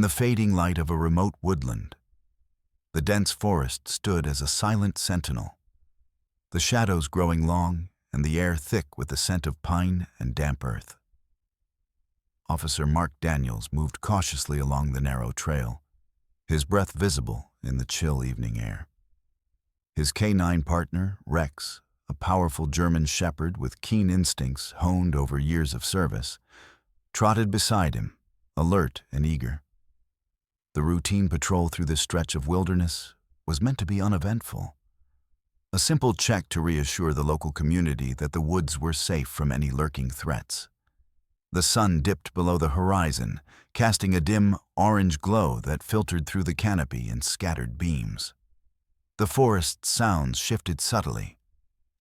the fading light of a remote woodland, the dense forest stood as a silent sentinel, the shadows growing long and the air thick with the scent of pine and damp earth. Officer Mark Daniels moved cautiously along the narrow trail, his breath visible in the chill evening air. His canine partner, Rex, a powerful German shepherd with keen instincts honed over years of service, trotted beside him, alert and eager. The routine patrol through this stretch of wilderness was meant to be uneventful. A simple check to reassure the local community that the woods were safe from any lurking threats. The sun dipped below the horizon, casting a dim, orange glow that filtered through the canopy in scattered beams. The forest's sounds shifted subtly.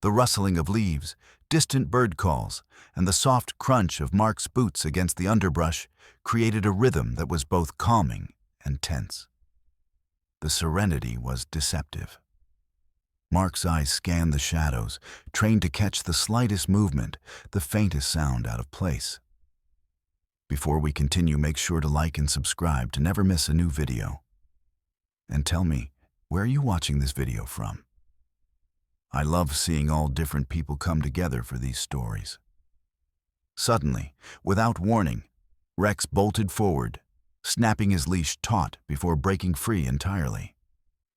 The rustling of leaves, distant bird calls, and the soft crunch of Mark's boots against the underbrush created a rhythm that was both calming and tense. The serenity was deceptive. Mark's eyes scanned the shadows, trained to catch the slightest movement, the faintest sound out of place. Before we continue, make sure to like and subscribe to never miss a new video. And tell me, where are you watching this video from? I love seeing all different people come together for these stories. Suddenly, without warning, Rex bolted forward, snapping his leash taut before breaking free entirely.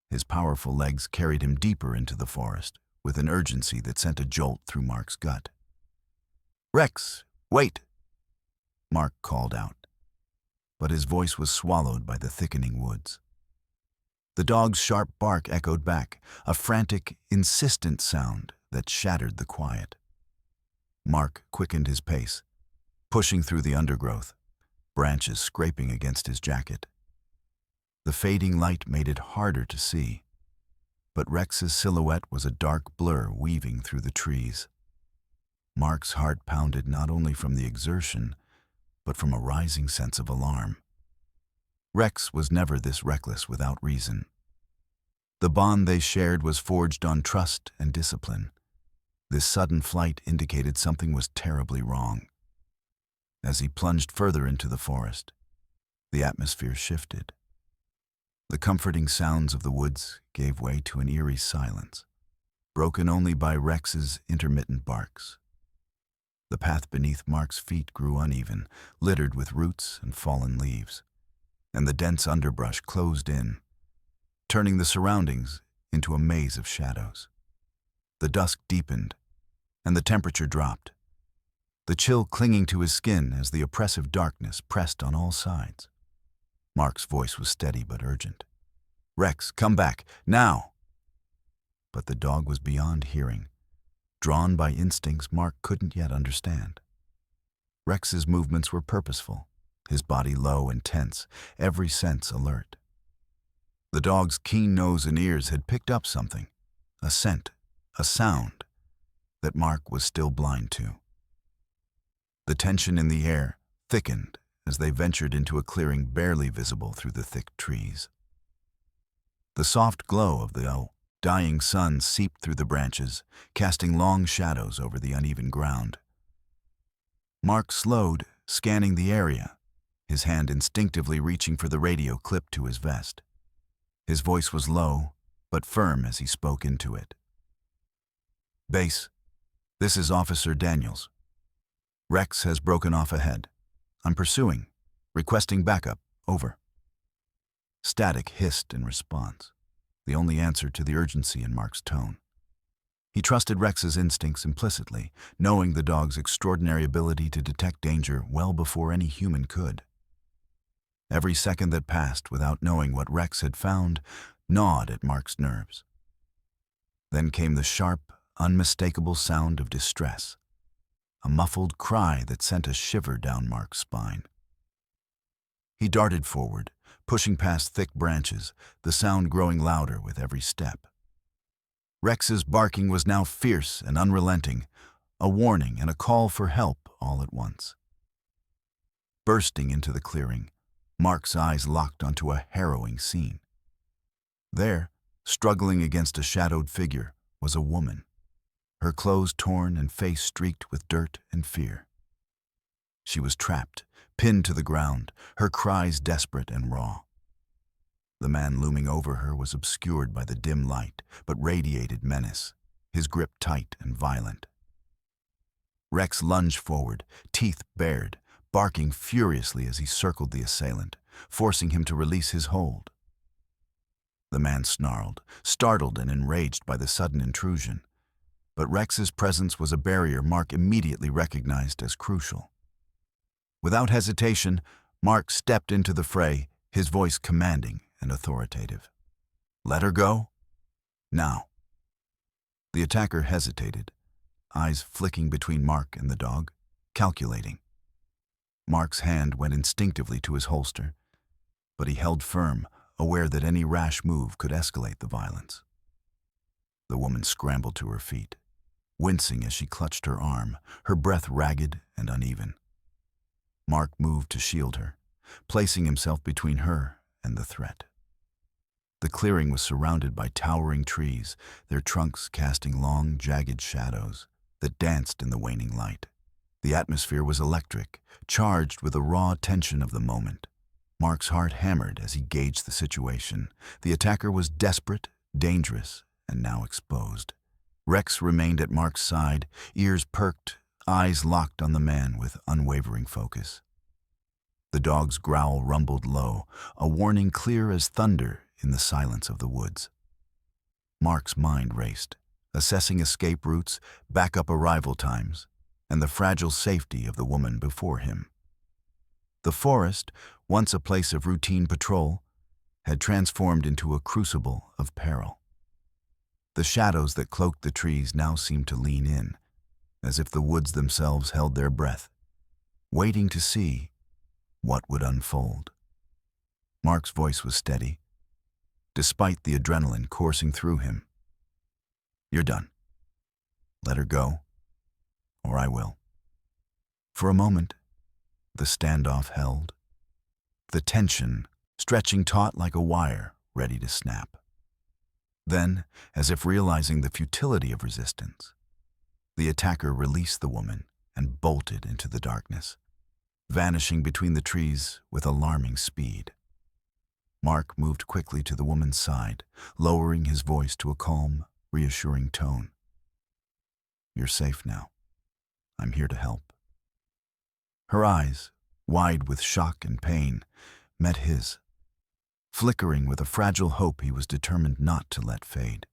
His powerful legs carried him deeper into the forest, with an urgency that sent a jolt through Mark's gut. "Rex, wait!" Mark called out, but his voice was swallowed by the thickening woods. The dog's sharp bark echoed back, a frantic, insistent sound that shattered the quiet. Mark quickened his pace, pushing through the undergrowth, branches scraping against his jacket. The fading light made it harder to see, but Rex's silhouette was a dark blur weaving through the trees. Mark's heart pounded not only from the exertion, but from a rising sense of alarm. Rex was never this reckless without reason. The bond they shared was forged on trust and discipline. This sudden flight indicated something was terribly wrong. As he plunged further into the forest, the atmosphere shifted. The comforting sounds of the woods gave way to an eerie silence, broken only by Rex's intermittent barks. The path beneath Mark's feet grew uneven, littered with roots and fallen leaves, and the dense underbrush closed in, turning the surroundings into a maze of shadows. The dusk deepened, and the temperature dropped, the chill clinging to his skin as the oppressive darkness pressed on all sides. Mark's voice was steady but urgent. "Rex, come back, now!" But the dog was beyond hearing, drawn by instincts Mark couldn't yet understand. Rex's movements were purposeful, his body low and tense, every sense alert. The dog's keen nose and ears had picked up something, a scent, a sound, that Mark was still blind to. The tension in the air thickened as they ventured into a clearing barely visible through the thick trees. The soft glow of the dying sun seeped through the branches, casting long shadows over the uneven ground. Mark slowed, scanning the area, his hand instinctively reaching for the radio clipped to his vest. His voice was low, but firm as he spoke into it. "Base, this is Officer Daniels. Rex has broken off ahead. I'm pursuing, requesting backup, over." Static hissed in response, the only answer to the urgency in Mark's tone. He trusted Rex's instincts implicitly, knowing the dog's extraordinary ability to detect danger well before any human could. Every second that passed without knowing what Rex had found gnawed at Mark's nerves. Then came the sharp, unmistakable sound of distress, a muffled cry that sent a shiver down Mark's spine. He darted forward, pushing past thick branches, the sound growing louder with every step. Rex's barking was now fierce and unrelenting, a warning and a call for help all at once. Bursting into the clearing, Mark's eyes locked onto a harrowing scene. There, struggling against a shadowed figure, was a woman, her clothes torn and face streaked with dirt and fear. She was trapped, pinned to the ground, her cries desperate and raw. The man looming over her was obscured by the dim light, but radiated menace, his grip tight and violent. Rex lunged forward, teeth bared, barking furiously as he circled the assailant, forcing him to release his hold. The man snarled, startled and enraged by the sudden intrusion, but Rex's presence was a barrier Mark immediately recognized as crucial. Without hesitation, Mark stepped into the fray, his voice commanding and authoritative. "Let her go? Now." The attacker hesitated, eyes flicking between Mark and the dog, calculating. Mark's hand went instinctively to his holster, but he held firm, aware that any rash move could escalate the violence. The woman scrambled to her feet, wincing as she clutched her arm, her breath ragged and uneven. Mark moved to shield her, placing himself between her and the threat. The clearing was surrounded by towering trees, their trunks casting long, jagged shadows that danced in the waning light. The atmosphere was electric, charged with the raw tension of the moment. Mark's heart hammered as he gauged the situation. The attacker was desperate, dangerous, and now exposed. Rex remained at Mark's side, ears perked, eyes locked on the man with unwavering focus. The dog's growl rumbled low, a warning clear as thunder in the silence of the woods. Mark's mind raced, assessing escape routes, backup arrival times, and the fragile safety of the woman before him. The forest, once a place of routine patrol, had transformed into a crucible of peril. The shadows that cloaked the trees now seemed to lean in, as if the woods themselves held their breath, waiting to see what would unfold. Mark's voice was steady, despite the adrenaline coursing through him. "You're done. Let her go, or I will." For a moment, the standoff held, the tension stretching taut like a wire ready to snap. Then, as if realizing the futility of resistance, the attacker released the woman and bolted into the darkness, vanishing between the trees with alarming speed. Mark moved quickly to the woman's side, lowering his voice to a calm, reassuring tone. "You're safe now. I'm here to help." Her eyes, wide with shock and pain, met his, flickering with a fragile hope he was determined not to let fade.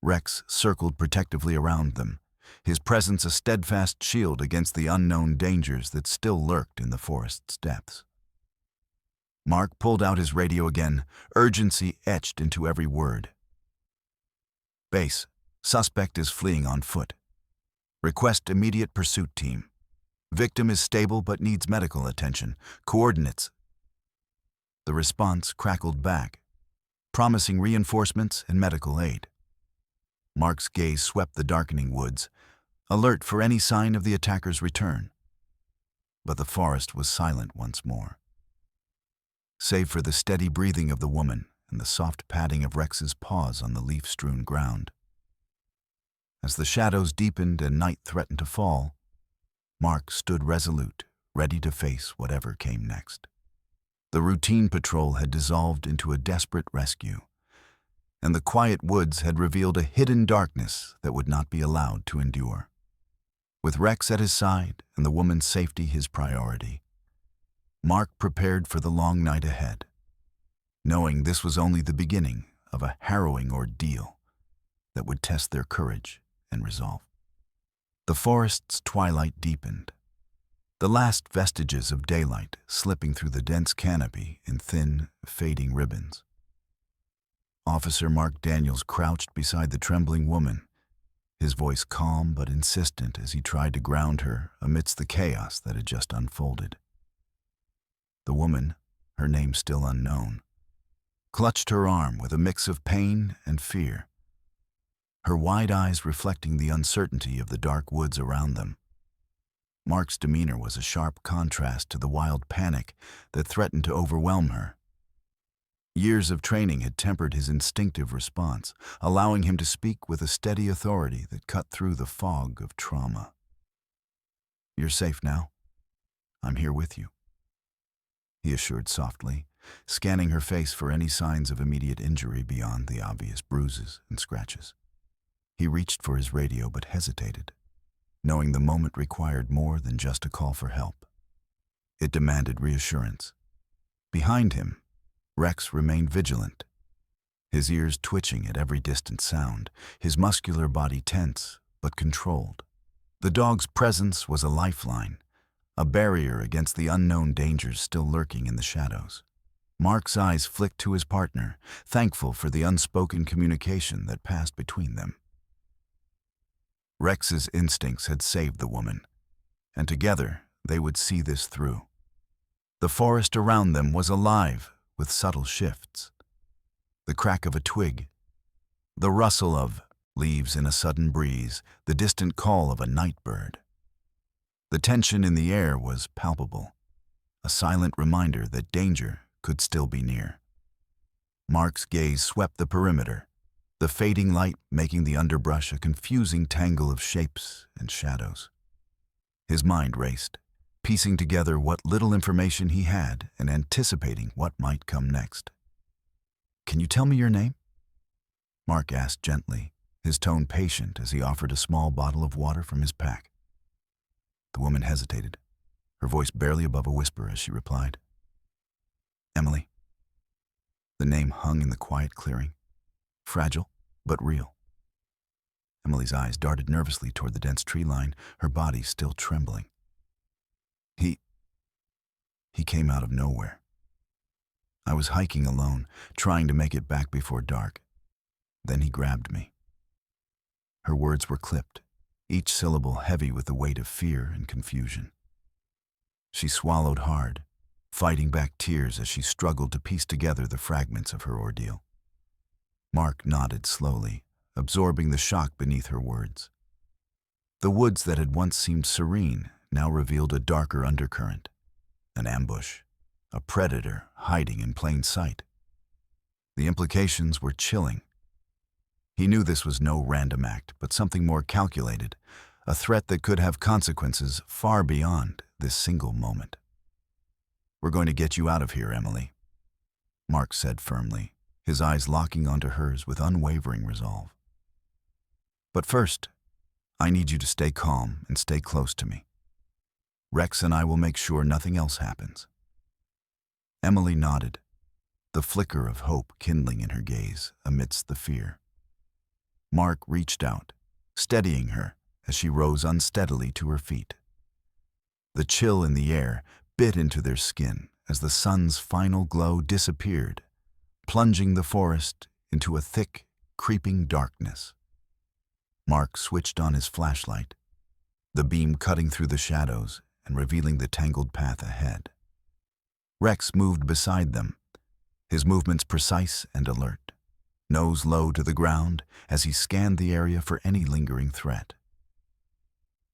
Rex circled protectively around them, his presence a steadfast shield against the unknown dangers that still lurked in the forest's depths. Mark pulled out his radio again, urgency etched into every word. "Base, suspect is fleeing on foot. Request immediate pursuit team. Victim is stable but needs medical attention. Coordinates." The response crackled back, promising reinforcements and medical aid. Mark's gaze swept the darkening woods, alert for any sign of the attacker's return. But the forest was silent once more, save for the steady breathing of the woman and the soft padding of Rex's paws on the leaf-strewn ground. As the shadows deepened and night threatened to fall, Mark stood resolute, ready to face whatever came next. The routine patrol had dissolved into a desperate rescue, and the quiet woods had revealed a hidden darkness that would not be allowed to endure. With Rex at his side and the woman's safety his priority, Mark prepared for the long night ahead, knowing this was only the beginning of a harrowing ordeal that would test their courage and resolve. The forest's twilight deepened, the last vestiges of daylight slipping through the dense canopy in thin, fading ribbons. Officer Mark Daniels crouched beside the trembling woman, his voice calm but insistent as he tried to ground her amidst the chaos that had just unfolded. The woman, her name still unknown, clutched her arm with a mix of pain and fear, her wide eyes reflecting the uncertainty of the dark woods around them. Mark's demeanor was a sharp contrast to the wild panic that threatened to overwhelm her. Years of training had tempered his instinctive response, allowing him to speak with a steady authority that cut through the fog of trauma. "You're safe now. I'm here with you," he assured softly, scanning her face for any signs of immediate injury beyond the obvious bruises and scratches. He reached for his radio but hesitated, knowing the moment required more than just a call for help. It demanded reassurance. Behind him, Rex remained vigilant, his ears twitching at every distant sound, his muscular body tense but controlled. The dog's presence was a lifeline, a barrier against the unknown dangers still lurking in the shadows. Mark's eyes flicked to his partner, thankful for the unspoken communication that passed between them. Rex's instincts had saved the woman, and together they would see this through. The forest around them was alive with subtle shifts. The crack of a twig, the rustle of leaves in a sudden breeze, the distant call of a night bird. The tension in the air was palpable, a silent reminder that danger could still be near. Mark's gaze swept the perimeter, the fading light making the underbrush a confusing tangle of shapes and shadows. His mind raced, piecing together what little information he had and anticipating what might come next. "Can you tell me your name?" Mark asked gently, his tone patient as he offered a small bottle of water from his pack. The woman hesitated, her voice barely above a whisper as she replied, "Emily." The name hung in the quiet clearing, fragile but real. Emily's eyes darted nervously toward the dense tree line, her body still trembling. He came out of nowhere. I was hiking alone, trying to make it back before dark. Then he grabbed me. Her words were clipped, each syllable heavy with the weight of fear and confusion. She swallowed hard, fighting back tears as she struggled to piece together the fragments of her ordeal. Mark nodded slowly, absorbing the shock beneath her words. The woods that had once seemed serene now revealed a darker undercurrent, an ambush, a predator hiding in plain sight. The implications were chilling. He knew this was no random act, but something more calculated, a threat that could have consequences far beyond this single moment. "We're going to get you out of here, Emily," Mark said firmly, his eyes locking onto hers with unwavering resolve. "But first, I need you to stay calm and stay close to me. Rex and I will make sure nothing else happens." Emily nodded, the flicker of hope kindling in her gaze amidst the fear. Mark reached out, steadying her as she rose unsteadily to her feet. The chill in the air bit into their skin as the sun's final glow disappeared, plunging the forest into a thick, creeping darkness. Mark switched on his flashlight, the beam cutting through the shadows and revealing the tangled path ahead. Rex moved beside them, his movements precise and alert, nose low to the ground as he scanned the area for any lingering threat.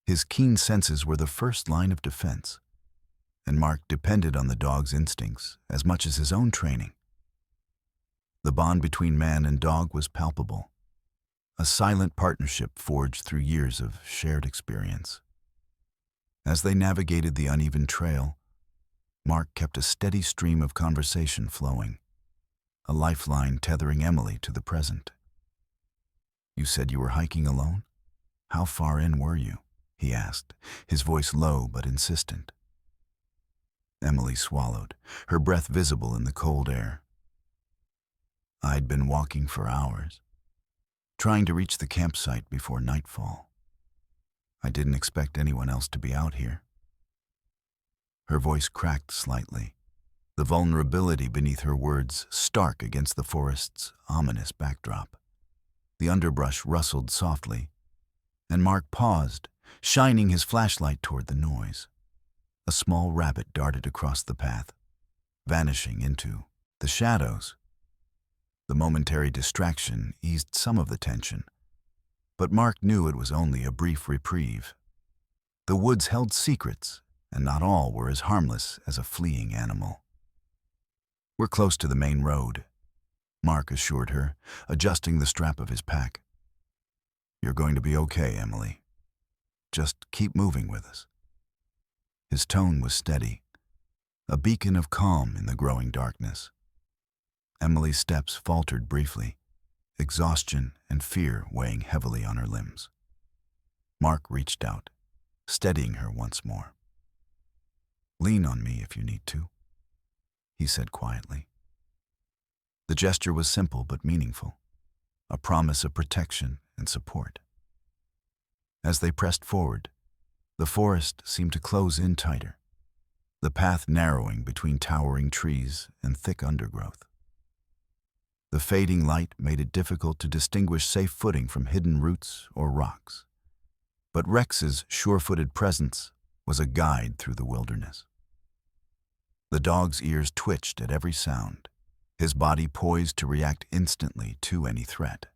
His keen senses were the first line of defense, and Mark depended on the dog's instincts as much as his own training. The bond between man and dog was palpable, a silent partnership forged through years of shared experience. As they navigated the uneven trail, Mark kept a steady stream of conversation flowing, a lifeline tethering Emily to the present. "You said you were hiking alone? How far in were you?" he asked, his voice low but insistent. Emily swallowed, her breath visible in the cold air. "I'd been walking for hours, trying to reach the campsite before nightfall. I didn't expect anyone else to be out here." Her voice cracked slightly, the vulnerability beneath her words stark against the forest's ominous backdrop. The underbrush rustled softly, and Mark paused, shining his flashlight toward the noise. A small rabbit darted across the path, vanishing into the shadows. The momentary distraction eased some of the tension, but Mark knew it was only a brief reprieve. The woods held secrets, and not all were as harmless as a fleeing animal. "We're close to the main road," Mark assured her, adjusting the strap of his pack. "You're going to be okay, Emily. Just keep moving with us." His tone was steady, a beacon of calm in the growing darkness. Emily's steps faltered briefly, exhaustion and fear weighing heavily on her limbs. Mark reached out, steadying her once more. "Lean on me if you need to," he said quietly. The gesture was simple but meaningful, a promise of protection and support. As they pressed forward, the forest seemed to close in tighter, the path narrowing between towering trees and thick undergrowth. The fading light made it difficult to distinguish safe footing from hidden roots or rocks, but Rex's sure-footed presence was a guide through the wilderness. The dog's ears twitched at every sound, his body poised to react instantly to any threat.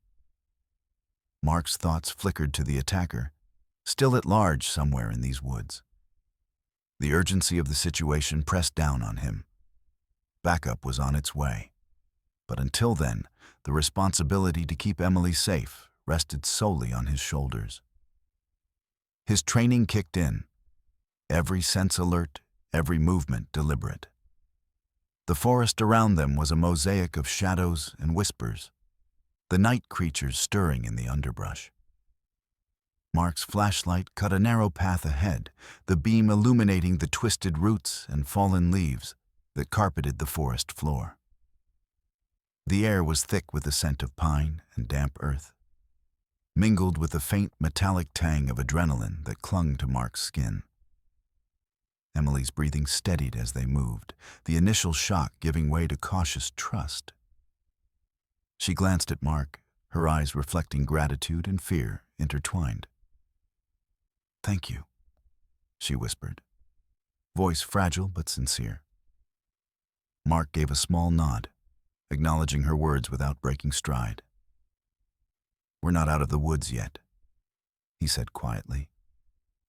Mark's thoughts flickered to the attacker, still at large somewhere in these woods. The urgency of the situation pressed down on him. Backup was on its way, but until then, the responsibility to keep Emily safe rested solely on his shoulders. His training kicked in, every sense alert, every movement deliberate. The forest around them was a mosaic of shadows and whispers, the night creatures stirring in the underbrush. Mark's flashlight cut a narrow path ahead, the beam illuminating the twisted roots and fallen leaves that carpeted the forest floor. The air was thick with the scent of pine and damp earth, mingled with the faint metallic tang of adrenaline that clung to Mark's skin. Emily's breathing steadied as they moved, the initial shock giving way to cautious trust. She glanced at Mark, her eyes reflecting gratitude and fear intertwined. "Thank you," she whispered, voice fragile but sincere. Mark gave a small nod, acknowledging her words without breaking stride. "We're not out of the woods yet," he said quietly,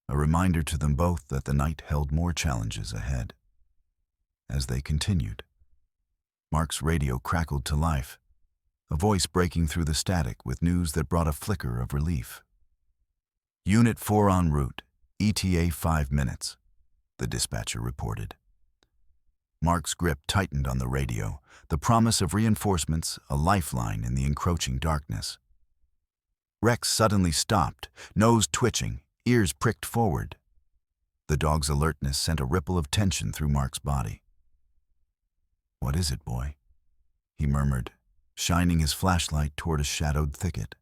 a reminder to them both that the night held more challenges ahead. As they continued, Mark's radio crackled to life, a voice breaking through the static with news that brought a flicker of relief. "Unit 4 en route, ETA 5 minutes, the dispatcher reported. Mark's grip tightened on the radio, the promise of reinforcements a lifeline in the encroaching darkness. Rex suddenly stopped, nose twitching, ears pricked forward. The dog's alertness sent a ripple of tension through Mark's body. "What is it, boy?" he murmured, shining his flashlight toward a shadowed thicket.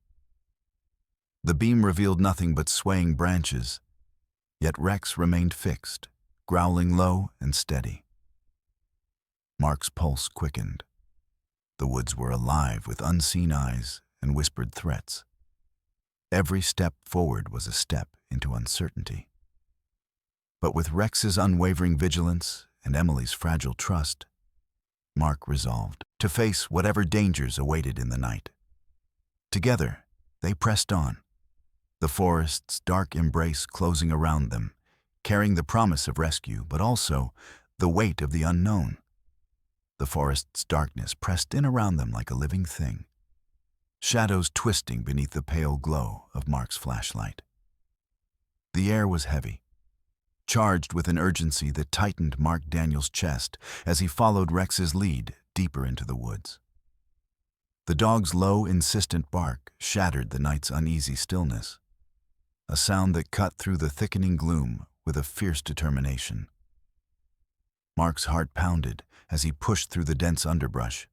The beam revealed nothing but swaying branches, yet Rex remained fixed, growling low and steady. Mark's pulse quickened. The woods were alive with unseen eyes and whispered threats. Every step forward was a step into uncertainty. But with Rex's unwavering vigilance and Emily's fragile trust, Mark resolved to face whatever dangers awaited in the night. Together, they pressed on, the forest's dark embrace closing around them, carrying the promise of rescue, but also the weight of the unknown. The forest's darkness pressed in around them like a living thing, shadows twisting beneath the pale glow of Mark's flashlight. The air was heavy, charged with an urgency that tightened Mark Daniels' chest as he followed Rex's lead deeper into the woods. The dog's low, insistent bark shattered the night's uneasy stillness, a sound that cut through the thickening gloom with a fierce determination. Mark's heart pounded as he pushed through the dense underbrush,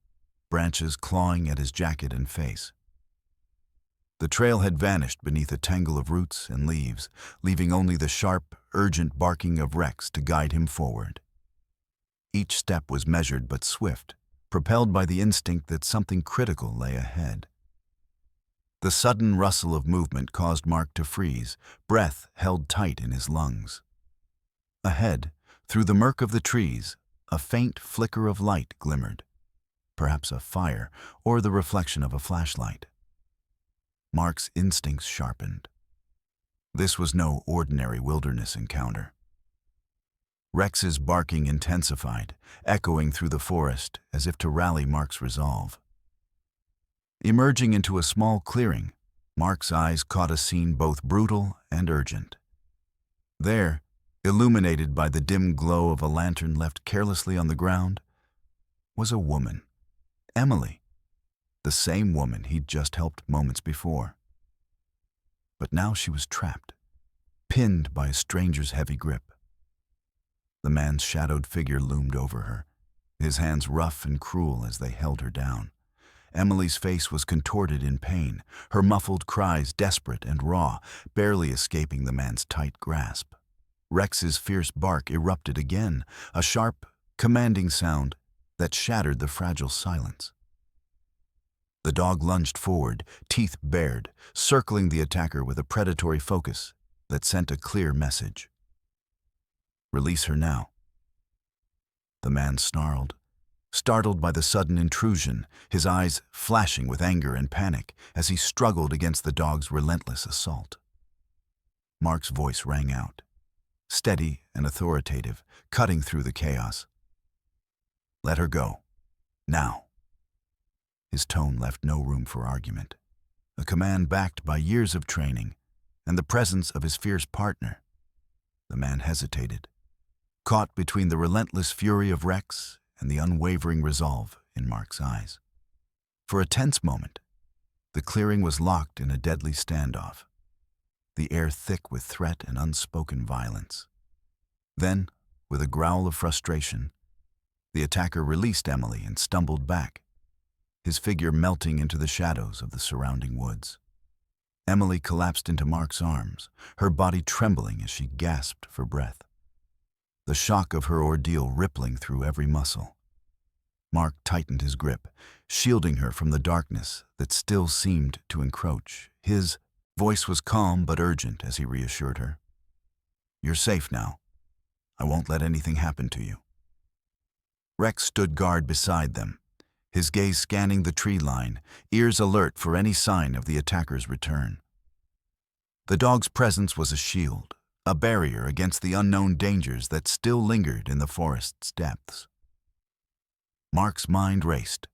branches clawing at his jacket and face. The trail had vanished beneath a tangle of roots and leaves, leaving only the sharp, urgent barking of Rex to guide him forward. Each step was measured but swift, propelled by the instinct that something critical lay ahead. The sudden rustle of movement caused Mark to freeze, breath held tight in his lungs. Ahead, through the murk of the trees, a faint flicker of light glimmered, perhaps a fire or the reflection of a flashlight. Mark's instincts sharpened. This was no ordinary wilderness encounter. Rex's barking intensified, echoing through the forest as if to rally Mark's resolve. Emerging into a small clearing, Mark's eyes caught a scene both brutal and urgent. There, illuminated by the dim glow of a lantern left carelessly on the ground, was a woman, Emily, the same woman he'd just helped moments before. But now she was trapped, pinned by a stranger's heavy grip. The man's shadowed figure loomed over her, his hands rough and cruel as they held her down. Emily's face was contorted in pain, her muffled cries desperate and raw, barely escaping the man's tight grasp. Rex's fierce bark erupted again, a sharp, commanding sound that shattered the fragile silence. The dog lunged forward, teeth bared, circling the attacker with a predatory focus that sent a clear message. "Release her now." The man snarled, startled by the sudden intrusion, his eyes flashing with anger and panic as he struggled against the dog's relentless assault. Mark's voice rang out, steady and authoritative, cutting through the chaos. "Let her go. Now." His tone left no room for argument, a command backed by years of training and the presence of his fierce partner. The man hesitated, caught between the relentless fury of Rex and the unwavering resolve in Mark's eyes. For a tense moment, the clearing was locked in a deadly standoff, the air thick with threat and unspoken violence. Then, with a growl of frustration, the attacker released Emily and stumbled back, his figure melting into the shadows of the surrounding woods. Emily collapsed into Mark's arms, her body trembling as she gasped for breath, the shock of her ordeal rippling through every muscle. Mark tightened his grip, shielding her from the darkness that still seemed to encroach. His voice was calm but urgent as he reassured her. "You're safe now. I won't let anything happen to you." Rex stood guard beside them, his gaze scanning the tree line, ears alert for any sign of the attacker's return. The dog's presence was a shield, a barrier against the unknown dangers that still lingered in the forest's depths. Mark's mind raced.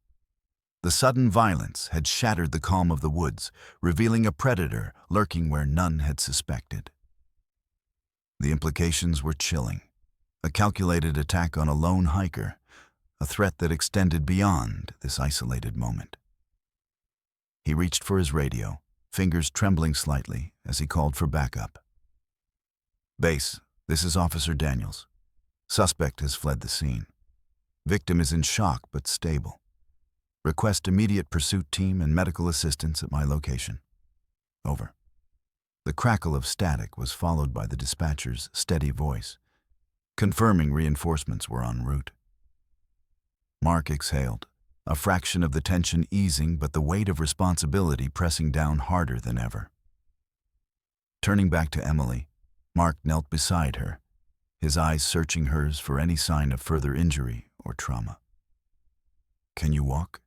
The sudden violence had shattered the calm of the woods, revealing a predator lurking where none had suspected. The implications were chilling. A calculated attack on a lone hiker, a threat that extended beyond this isolated moment. He reached for his radio, fingers trembling slightly as he called for backup. "Base, this is Officer Daniels. Suspect has fled the scene. Victim is in shock but stable. Request immediate pursuit team and medical assistance at my location. Over." The crackle of static was followed by the dispatcher's steady voice, confirming reinforcements were en route. Mark exhaled, a fraction of the tension easing but the weight of responsibility pressing down harder than ever. Turning back to Emily, Mark knelt beside her, his eyes searching hers for any sign of further injury or trauma. "Can you walk?"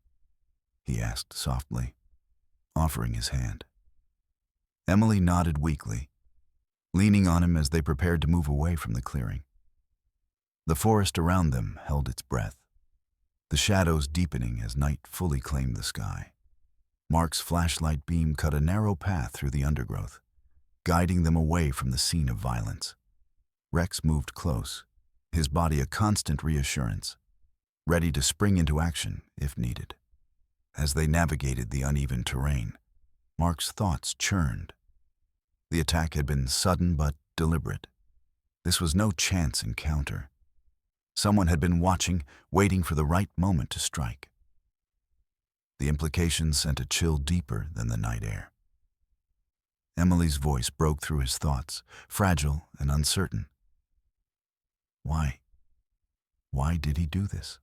he asked softly, offering his hand. Emily nodded weakly, leaning on him as they prepared to move away from the clearing. The forest around them held its breath, the shadows deepening as night fully claimed the sky. Mark's flashlight beam cut a narrow path through the undergrowth, guiding them away from the scene of violence. Rex moved close, his body a constant reassurance, ready to spring into action if needed. As they navigated the uneven terrain, Mark's thoughts churned. The attack had been sudden but deliberate. This was no chance encounter. Someone had been watching, waiting for the right moment to strike. The implications sent a chill deeper than the night air. Emily's voice broke through his thoughts, fragile and uncertain. Why? Why did he do this?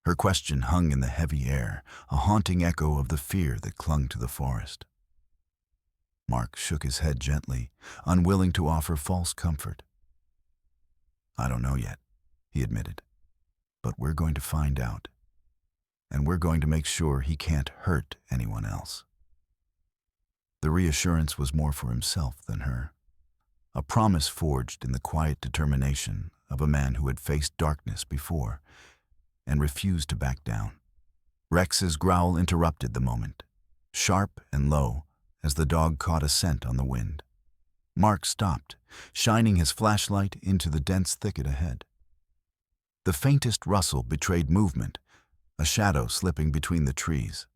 Her question hung in the heavy air, a haunting echo of the fear that clung to the forest. Mark shook his head gently, unwilling to offer false comfort. "I don't know yet," he admitted, "but we're going to find out. And we're going to make sure he can't hurt anyone else." The reassurance was more for himself than her, a promise forged in the quiet determination of a man who had faced darkness before and refused to back down. Rex's growl interrupted the moment, sharp and low as the dog caught a scent on the wind. Mark stopped, shining his flashlight into the dense thicket ahead. The faintest rustle betrayed movement, a shadow slipping between the trees.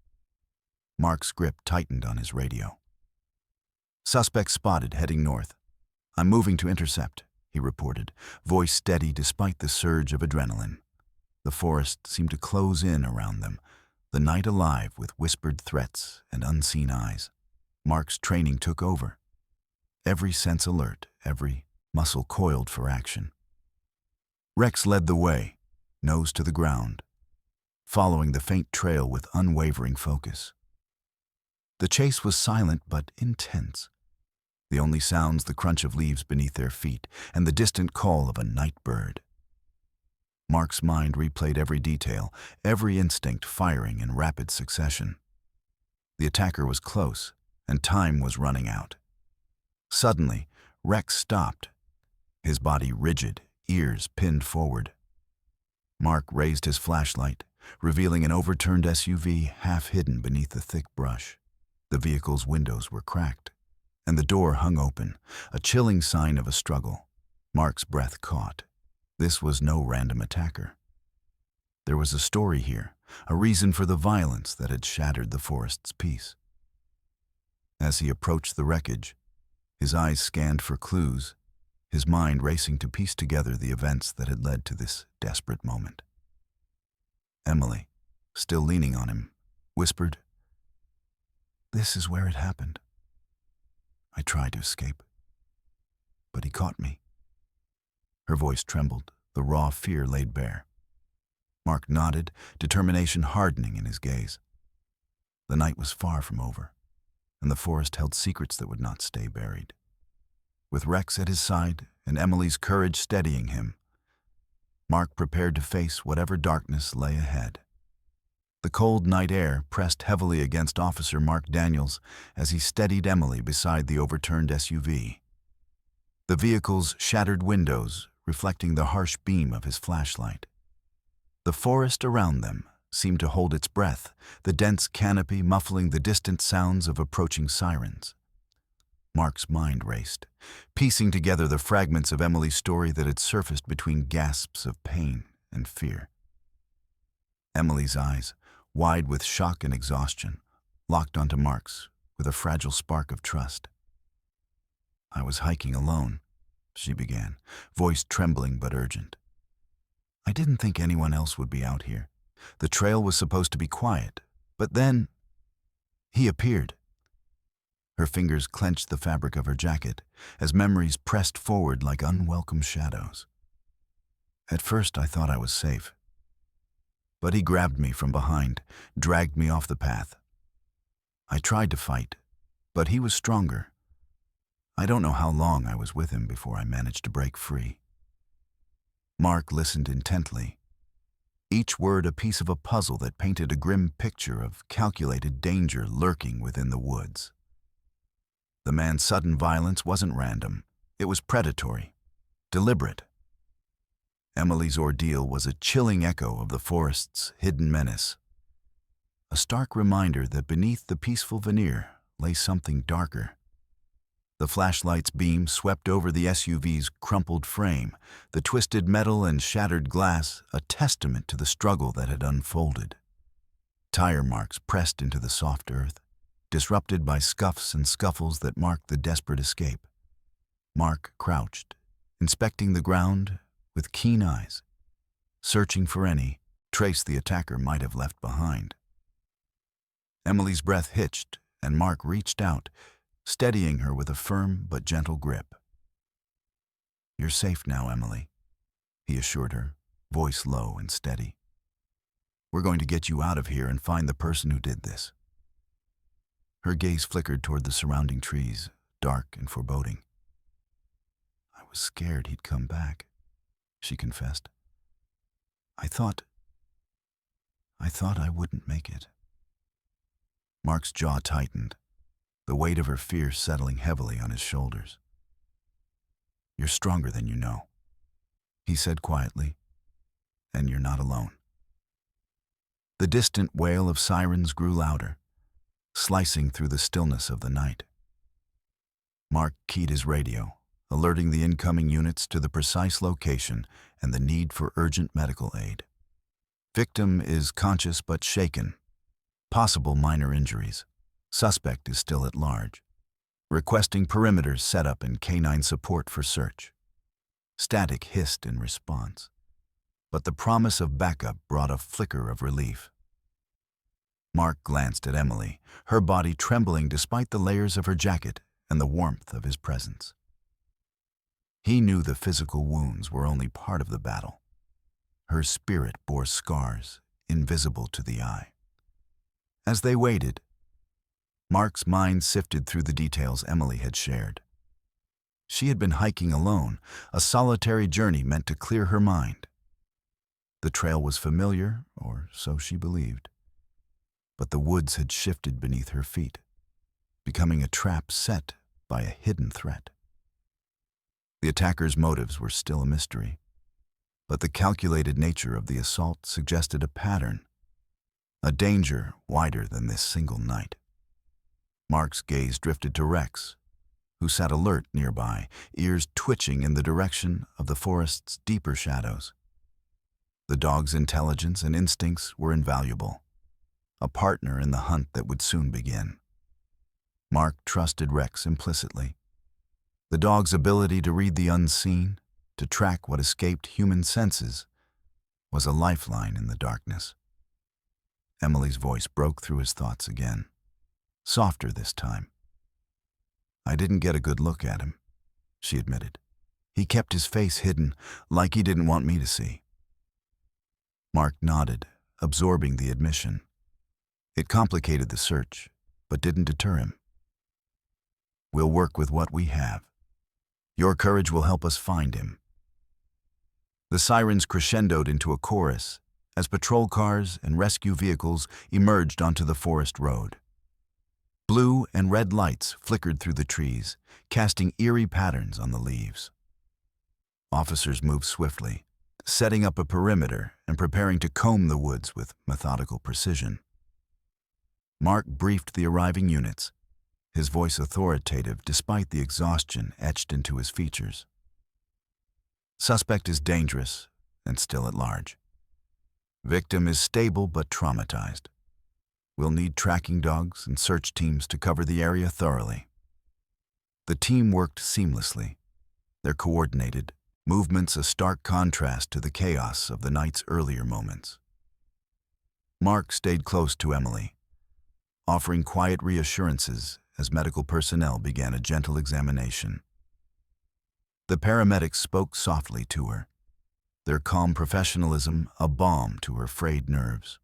Mark's grip tightened on his radio. "Suspect spotted heading north. I'm moving to intercept," he reported, voice steady despite the surge of adrenaline. The forest seemed to close in around them, the night alive with whispered threats and unseen eyes. Mark's training took over. Every sense alert, every muscle coiled for action. Rex led the way, nose to the ground, following the faint trail with unwavering focus. The chase was silent but intense. The only sounds the crunch of leaves beneath their feet and the distant call of a night bird. Mark's mind replayed every detail, every instinct firing in rapid succession. The attacker was close, and time was running out. Suddenly, Rex stopped, his body rigid, ears pinned forward. Mark raised his flashlight, revealing an overturned SUV half hidden beneath the thick brush. The vehicle's windows were cracked, and the door hung open, a chilling sign of a struggle. Mark's breath caught. This was no random attacker. There was a story here, a reason for the violence that had shattered the forest's peace. As he approached the wreckage, his eyes scanned for clues, his mind racing to piece together the events that had led to this desperate moment. Emily, still leaning on him, whispered, "This is where it happened. I tried to escape, but he caught me." Her voice trembled, the raw fear laid bare. Mark nodded, determination hardening in his gaze. The night was far from over, and the forest held secrets that would not stay buried. With Rex at his side and Emily's courage steadying him, Mark prepared to face whatever darkness lay ahead. The cold night air pressed heavily against Officer Mark Daniels as he steadied Emily beside the overturned SUV. The vehicle's shattered windows reflecting the harsh beam of his flashlight. The forest around them seemed to hold its breath, the dense canopy muffling the distant sounds of approaching sirens. Mark's mind raced, piecing together the fragments of Emily's story that had surfaced between gasps of pain and fear. Emily's eyes, wide with shock and exhaustion, locked onto Mark's with a fragile spark of trust. "I was hiking alone," she began, voice trembling but urgent. "I didn't think anyone else would be out here. The trail was supposed to be quiet, but then he appeared." Her fingers clenched the fabric of her jacket as memories pressed forward like unwelcome shadows. "At first I thought I was safe, but he grabbed me from behind, dragged me off the path. I tried to fight, but he was stronger. I don't know how long I was with him before I managed to break free." Mark listened intently, each word a piece of a puzzle that painted a grim picture of calculated danger lurking within the woods. The man's sudden violence wasn't random. It was predatory, deliberate. Emily's ordeal was a chilling echo of the forest's hidden menace, a stark reminder that beneath the peaceful veneer lay something darker. The flashlight's beam swept over the SUV's crumpled frame, the twisted metal and shattered glass a testament to the struggle that had unfolded. Tire marks pressed into the soft earth, disrupted by scuffs and scuffles that marked the desperate escape. Mark crouched, inspecting the ground with keen eyes, searching for any trace the attacker might have left behind. Emily's breath hitched, and Mark reached out, steadying her with a firm but gentle grip. "You're safe now, Emily," he assured her, voice low and steady. "We're going to get you out of here and find the person who did this." Her gaze flickered toward the surrounding trees, dark and foreboding. "I was scared he'd come back," she confessed. I thought I wouldn't make it." Mark's jaw tightened, the weight of her fear settling heavily on his shoulders. "You're stronger than you know," he said quietly, "and you're not alone." The distant wail of sirens grew louder, slicing through the stillness of the night. Mark keyed his radio, alerting the incoming units to the precise location and the need for urgent medical aid. Victim is conscious but shaken. Possible minor injuries. Suspect is still at large. Requesting perimeters set up and canine support for search. Static hissed in response, but the promise of backup brought a flicker of relief. Mark glanced at Emily, her body trembling despite the layers of her jacket and the warmth of his presence. He knew the physical wounds were only part of the battle. Her spirit bore scars, invisible to the eye. As they waited, Mark's mind sifted through the details Emily had shared. She had been hiking alone, a solitary journey meant to clear her mind. The trail was familiar, or so she believed. But the woods had shifted beneath her feet, becoming a trap set by a hidden threat. The attacker's motives were still a mystery, but the calculated nature of the assault suggested a pattern, a danger wider than this single night. Mark's gaze drifted to Rex, who sat alert nearby, ears twitching in the direction of the forest's deeper shadows. The dog's intelligence and instincts were invaluable, a partner in the hunt that would soon begin. Mark trusted Rex implicitly. The dog's ability to read the unseen, to track what escaped human senses, was a lifeline in the darkness. Emily's voice broke through his thoughts again, softer this time. "I didn't get a good look at him," she admitted. "He kept his face hidden, like he didn't want me to see." Mark nodded, absorbing the admission. It complicated the search, but didn't deter him. "We'll work with what we have. Your courage will help us find him." The sirens crescendoed into a chorus as patrol cars and rescue vehicles emerged onto the forest road. Blue and red lights flickered through the trees, casting eerie patterns on the leaves. Officers moved swiftly, setting up a perimeter and preparing to comb the woods with methodical precision. Mark briefed the arriving units, his voice authoritative despite the exhaustion etched into his features. "Suspect is dangerous and still at large. Victim is stable but traumatized. We'll need tracking dogs and search teams to cover the area thoroughly." The team worked seamlessly, their coordinated movements a stark contrast to the chaos of the night's earlier moments. Mark stayed close to Emily, offering quiet reassurances as medical personnel began a gentle examination. The paramedics spoke softly to her, their calm professionalism a balm to her frayed nerves.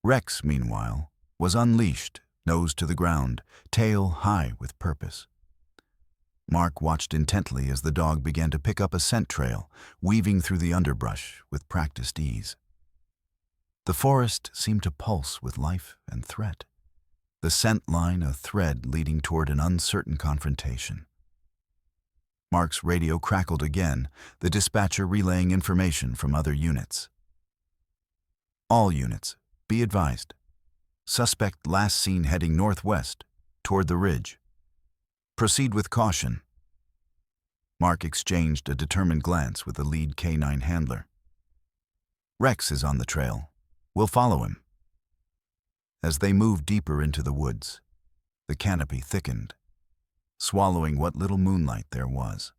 Rex, meanwhile, was unleashed, nose to the ground, tail high with purpose. Mark watched intently as the dog began to pick up a scent trail, weaving through the underbrush with practiced ease. The forest seemed to pulse with life and threat, the scent line a thread leading toward an uncertain confrontation. Mark's radio crackled again, the dispatcher relaying information from other units. "All units, be advised. Suspect last seen heading northwest, toward the ridge. Proceed with caution." Mark exchanged a determined glance with the lead canine handler. "Rex is on the trail. We'll follow him." As they moved deeper into the woods, the canopy thickened, swallowing what little moonlight there was.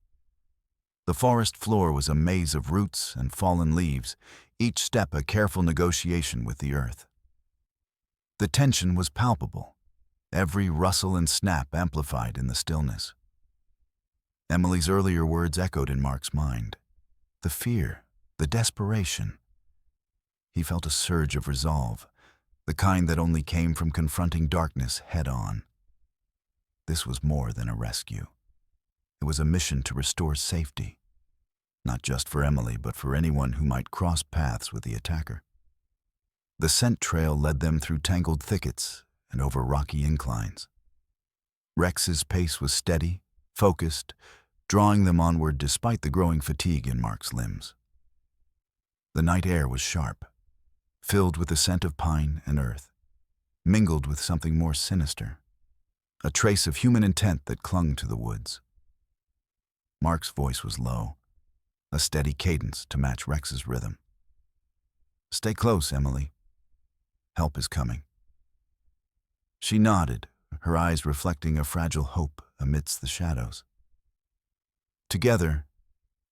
The forest floor was a maze of roots and fallen leaves, each step a careful negotiation with the earth. The tension was palpable, every rustle and snap amplified in the stillness. Emily's earlier words echoed in Mark's mind. The fear, the desperation. He felt a surge of resolve, the kind that only came from confronting darkness head-on. This was more than a rescue. It was a mission to restore safety, not just for Emily, but for anyone who might cross paths with the attacker. The scent trail led them through tangled thickets and over rocky inclines. Rex's pace was steady, focused, drawing them onward despite the growing fatigue in Mark's limbs. The night air was sharp, filled with the scent of pine and earth, mingled with something more sinister, a trace of human intent that clung to the woods. Mark's voice was low, a steady cadence to match Rex's rhythm. "Stay close, Emily. Help is coming." She nodded, her eyes reflecting a fragile hope amidst the shadows. Together,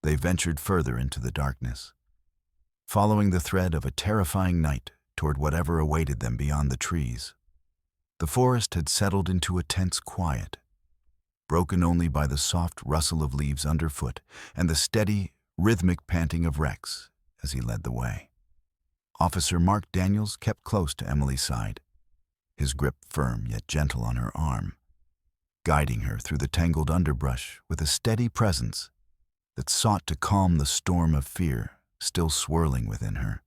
they ventured further into the darkness, following the thread of a terrifying night toward whatever awaited them beyond the trees. The forest had settled into a tense quiet, broken only by the soft rustle of leaves underfoot and the steady, rhythmic panting of Rex as he led the way. Officer Mark Daniels kept close to Emily's side, his grip firm yet gentle on her arm, guiding her through the tangled underbrush with a steady presence that sought to calm the storm of fear still swirling within her.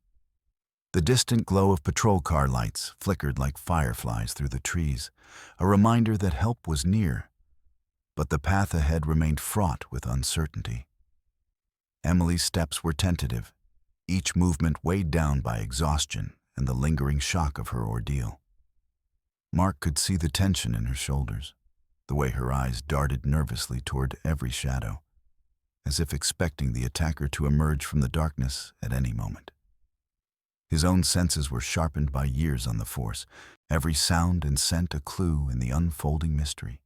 The distant glow of patrol car lights flickered like fireflies through the trees, a reminder that help was near, but the path ahead remained fraught with uncertainty. Emily's steps were tentative, each movement weighed down by exhaustion and the lingering shock of her ordeal. Mark could see the tension in her shoulders, the way her eyes darted nervously toward every shadow, as if expecting the attacker to emerge from the darkness at any moment. His own senses were sharpened by years on the force, every sound and scent a clue in the unfolding mystery.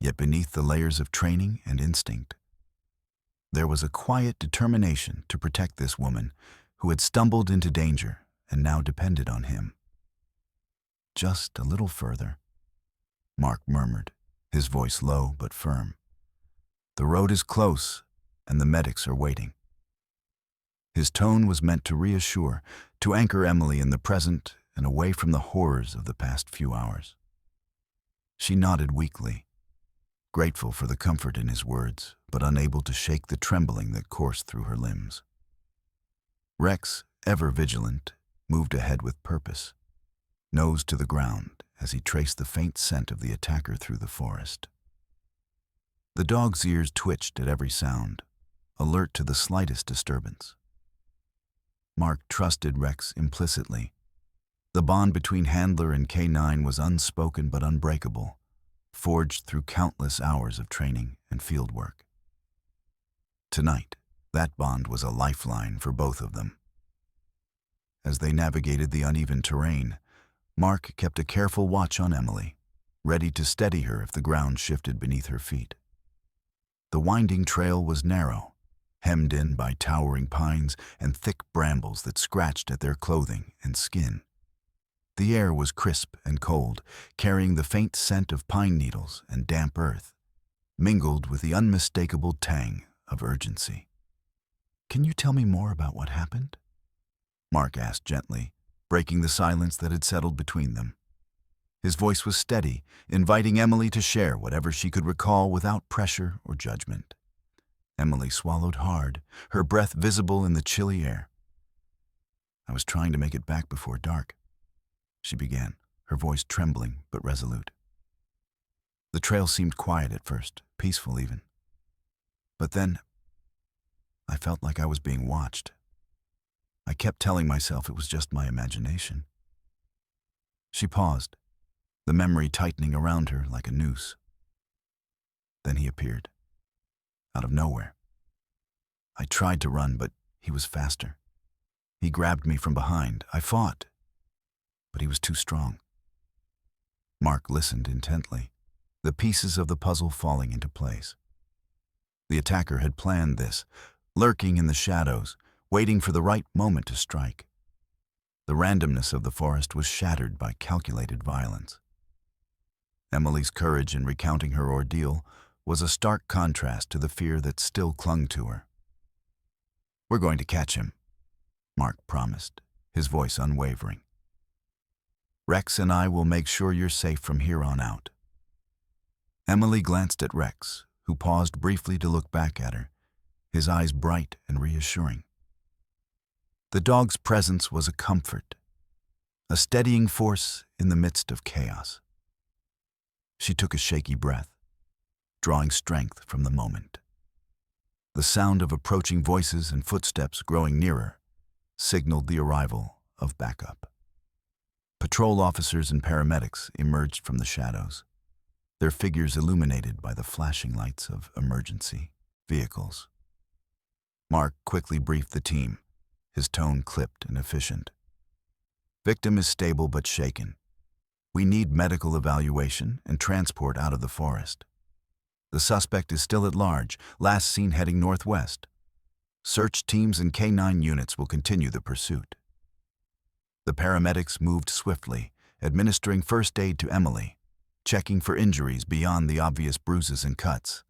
Yet beneath the layers of training and instinct, there was a quiet determination to protect this woman who had stumbled into danger and now depended on him. "Just a little further," Mark murmured, his voice low but firm. "The road is close, and the medics are waiting." His tone was meant to reassure, to anchor Emily in the present and away from the horrors of the past few hours. She nodded weakly, grateful for the comfort in his words, but unable to shake the trembling that coursed through her limbs. Rex, ever vigilant, moved ahead with purpose, nose to the ground as he traced the faint scent of the attacker through the forest. The dog's ears twitched at every sound, alert to the slightest disturbance. Mark trusted Rex implicitly. The bond between handler and K9 was unspoken but unbreakable, forged through countless hours of training and field work. Tonight, that bond was a lifeline for both of them. As they navigated the uneven terrain, Mark kept a careful watch on Emily, ready to steady her if the ground shifted beneath her feet. The winding trail was narrow, hemmed in by towering pines and thick brambles that scratched at their clothing and skin. The air was crisp and cold, carrying the faint scent of pine needles and damp earth, mingled with the unmistakable tang of urgency. "Can you tell me more about what happened?" Mark asked gently, breaking the silence that had settled between them. His voice was steady, inviting Emily to share whatever she could recall without pressure or judgment. Emily swallowed hard, her breath visible in the chilly air. "I was trying to make it back before dark," she began, her voice trembling but resolute. "The trail seemed quiet at first, peaceful even. But then, I felt like I was being watched. I kept telling myself it was just my imagination." She paused, the memory tightening around her like a noose. Then he appeared, out of nowhere. I tried to run, but he was faster. He grabbed me from behind. I fought, but he was too strong. Mark listened intently, the pieces of the puzzle falling into place. The attacker had planned this, lurking in the shadows, waiting for the right moment to strike. The randomness of the forest was shattered by calculated violence. Emily's courage in recounting her ordeal was a stark contrast to the fear that still clung to her. "We're going to catch him," Mark promised, his voice unwavering. "Rex and I will make sure you're safe from here on out." Emily glanced at Rex, who paused briefly to look back at her, his eyes bright and reassuring. The dog's presence was a comfort, a steadying force in the midst of chaos. She took a shaky breath, drawing strength from the moment. The sound of approaching voices and footsteps growing nearer signaled the arrival of backup. Patrol officers and paramedics emerged from the shadows, their figures illuminated by the flashing lights of emergency vehicles. Mark quickly briefed the team, his tone clipped and efficient. "Victim is stable but shaken. We need medical evaluation and transport out of the forest. The suspect is still at large, last seen heading northwest. Search teams and K9 units will continue the pursuit." The paramedics moved swiftly, administering first aid to Emily, checking for injuries beyond the obvious bruises and cuts.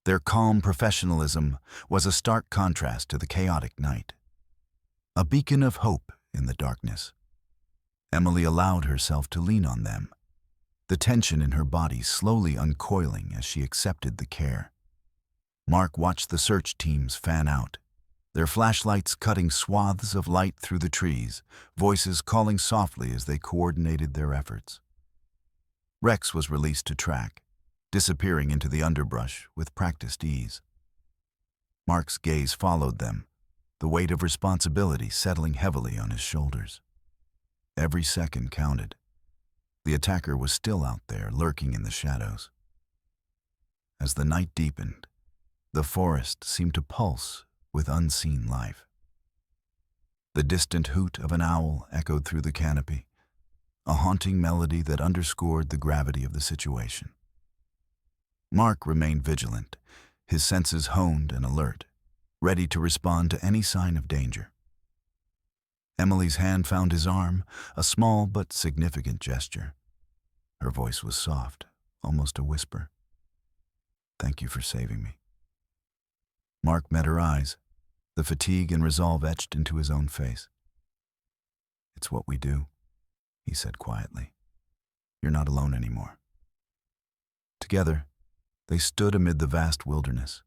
Their calm professionalism was a stark contrast to the chaotic night. A beacon of hope in the darkness. Emily allowed herself to lean on them, the tension in her body slowly uncoiling as she accepted the care. Mark watched the search teams fan out, their flashlights cutting swaths of light through the trees, voices calling softly as they coordinated their efforts. Rex was released to track, disappearing into the underbrush with practiced ease. Mark's gaze followed them, the weight of responsibility settling heavily on his shoulders. Every second counted. The attacker was still out there, lurking in the shadows. As the night deepened, the forest seemed to pulse with unseen life. The distant hoot of an owl echoed through the canopy, a haunting melody that underscored the gravity of the situation. Mark remained vigilant, his senses honed and alert, ready to respond to any sign of danger. Emily's hand found his arm, a small but significant gesture. Her voice was soft, almost a whisper. "Thank you for saving me." Mark met her eyes, the fatigue and resolve etched into his own face. "It's what we do," he said quietly. "You're not alone anymore." Together, they stood amid the vast wilderness,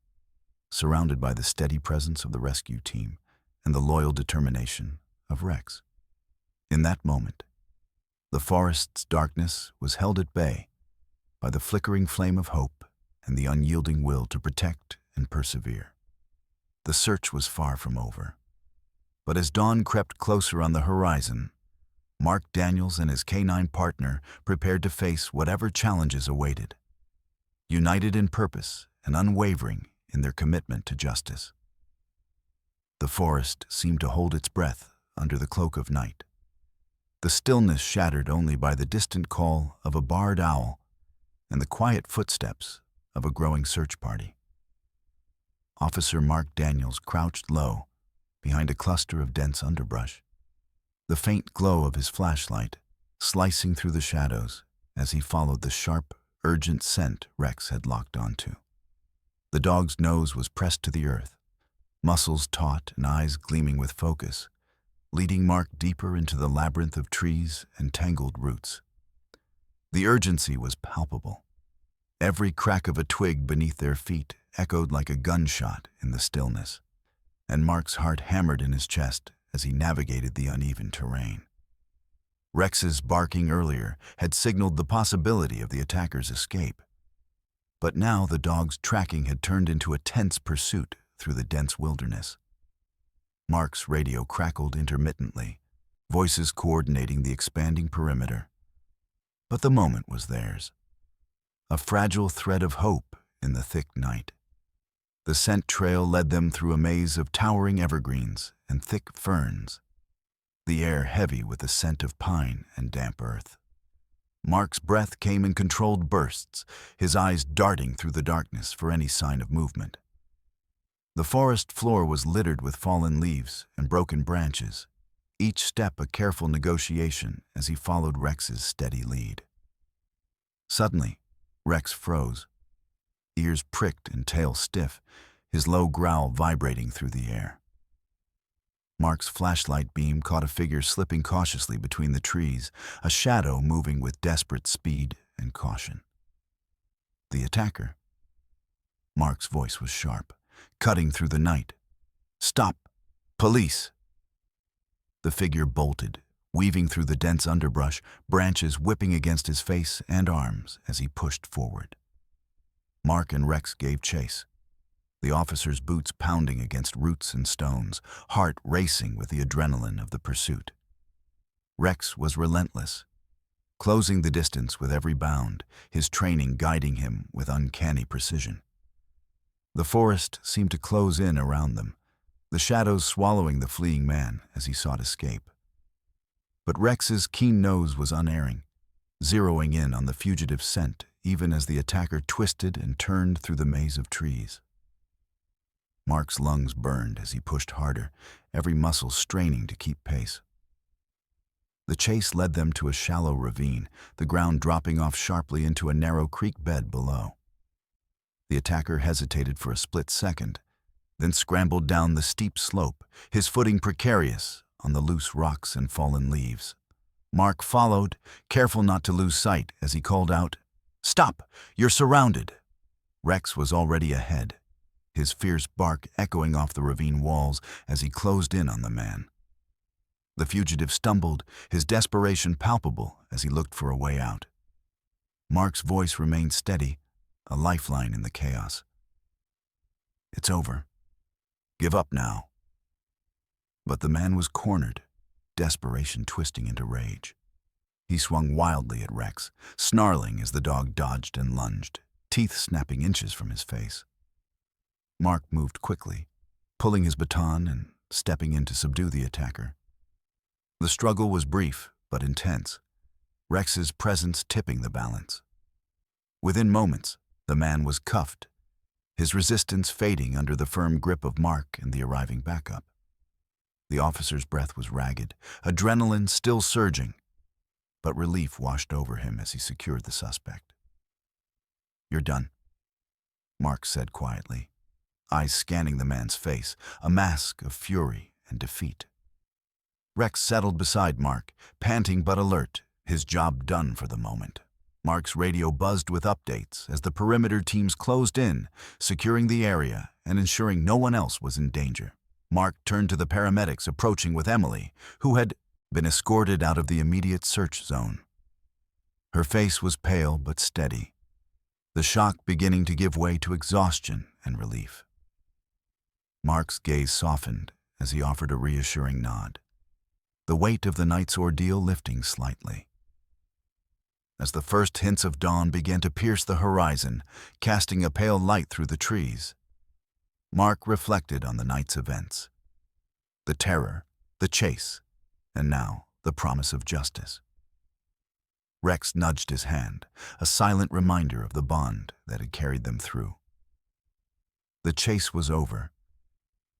surrounded by the steady presence of the rescue team and the loyal determination of Rex. In that moment, the forest's darkness was held at bay by the flickering flame of hope and the unyielding will to protect and persevere. The search was far from over, but as dawn crept closer on the horizon, Mark Daniels and his K9 partner prepared to face whatever challenges awaited, united in purpose and unwavering in their commitment to justice. The forest seemed to hold its breath under the cloak of night, the stillness shattered only by the distant call of a barred owl and the quiet footsteps of a growing search party. Officer Mark Daniels crouched low behind a cluster of dense underbrush, the faint glow of his flashlight slicing through the shadows as he followed the sharp, urgent scent Rex had locked onto. The dog's nose was pressed to the earth, muscles taut and eyes gleaming with focus, leading Mark deeper into the labyrinth of trees and tangled roots. The urgency was palpable. Every crack of a twig beneath their feet echoed like a gunshot in the stillness, and Mark's heart hammered in his chest as he navigated the uneven terrain. Rex's barking earlier had signaled the possibility of the attacker's escape, but now the dog's tracking had turned into a tense pursuit through the dense wilderness. Mark's radio crackled intermittently, voices coordinating the expanding perimeter. But the moment was theirs, a fragile thread of hope in the thick night. The scent trail led them through a maze of towering evergreens and thick ferns, the air heavy with the scent of pine and damp earth. Mark's breath came in controlled bursts, his eyes darting through the darkness for any sign of movement. The forest floor was littered with fallen leaves and broken branches, each step a careful negotiation as he followed Rex's steady lead. Suddenly, Rex froze, ears pricked and tail stiff, his low growl vibrating through the air. Mark's flashlight beam caught a figure slipping cautiously between the trees, a shadow moving with desperate speed and caution. The attacker. Mark's voice was sharp, cutting through the night. "Stop! Police!" The figure bolted, weaving through the dense underbrush, branches whipping against his face and arms as he pushed forward. Mark and Rex gave chase, the officer's boots pounding against roots and stones, heart racing with the adrenaline of the pursuit. Rex was relentless, closing the distance with every bound, his training guiding him with uncanny precision. The forest seemed to close in around them, the shadows swallowing the fleeing man as he sought escape. But Rex's keen nose was unerring, zeroing in on the fugitive's scent even as the attacker twisted and turned through the maze of trees. Mark's lungs burned as he pushed harder, every muscle straining to keep pace. The chase led them to a shallow ravine, the ground dropping off sharply into a narrow creek bed below. The attacker hesitated for a split second, then scrambled down the steep slope, his footing precarious on the loose rocks and fallen leaves. Mark followed, careful not to lose sight as he called out, "Stop! You're surrounded!" Rex was already ahead, his fierce bark echoing off the ravine walls as he closed in on the man. The fugitive stumbled, his desperation palpable as he looked for a way out. Mark's voice remained steady, a lifeline in the chaos. "It's over. Give up now." But the man was cornered, desperation twisting into rage. He swung wildly at Rex, snarling as the dog dodged and lunged, teeth snapping inches from his face. Mark moved quickly, pulling his baton and stepping in to subdue the attacker. The struggle was brief but intense, Rex's presence tipping the balance. Within moments, the man was cuffed, his resistance fading under the firm grip of Mark and the arriving backup. The officer's breath was ragged, adrenaline still surging, but relief washed over him as he secured the suspect. "You're done," Mark said quietly, eyes scanning the man's face, a mask of fury and defeat. Rex settled beside Mark, panting but alert, his job done for the moment. Mark's radio buzzed with updates as the perimeter teams closed in, securing the area and ensuring no one else was in danger. Mark turned to the paramedics approaching with Emily, who had been escorted out of the immediate search zone. Her face was pale but steady, the shock beginning to give way to exhaustion and relief. Mark's gaze softened as he offered a reassuring nod, the weight of the night's ordeal lifting slightly. As the first hints of dawn began to pierce the horizon, casting a pale light through the trees, Mark reflected on the night's events. The terror, the chase, and now the promise of justice. Rex nudged his hand, a silent reminder of the bond that had carried them through. The chase was over,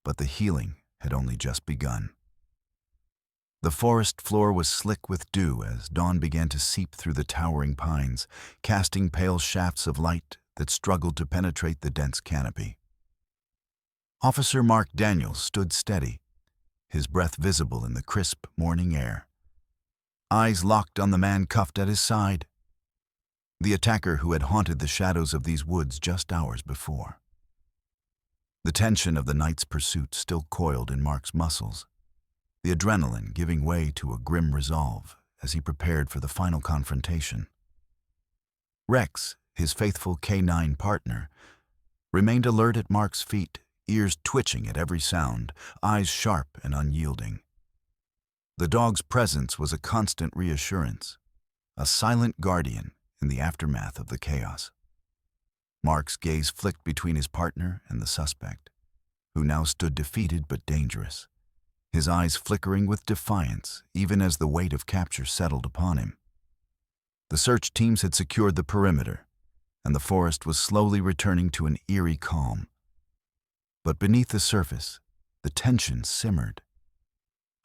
but the healing had only just begun. The forest floor was slick with dew as dawn began to seep through the towering pines, casting pale shafts of light that struggled to penetrate the dense canopy. Officer Mark Daniels stood steady, his breath visible in the crisp morning air. Eyes locked on the man cuffed at his side, the attacker who had haunted the shadows of these woods just hours before. The tension of the night's pursuit still coiled in Mark's muscles, the adrenaline giving way to a grim resolve as he prepared for the final confrontation. Rex, his faithful canine partner, remained alert at Mark's feet, ears twitching at every sound, eyes sharp and unyielding. The dog's presence was a constant reassurance, a silent guardian in the aftermath of the chaos. Mark's gaze flicked between his partner and the suspect, who now stood defeated but dangerous, his eyes flickering with defiance even as the weight of capture settled upon him. The search teams had secured the perimeter, and the forest was slowly returning to an eerie calm. But beneath the surface, the tension simmered,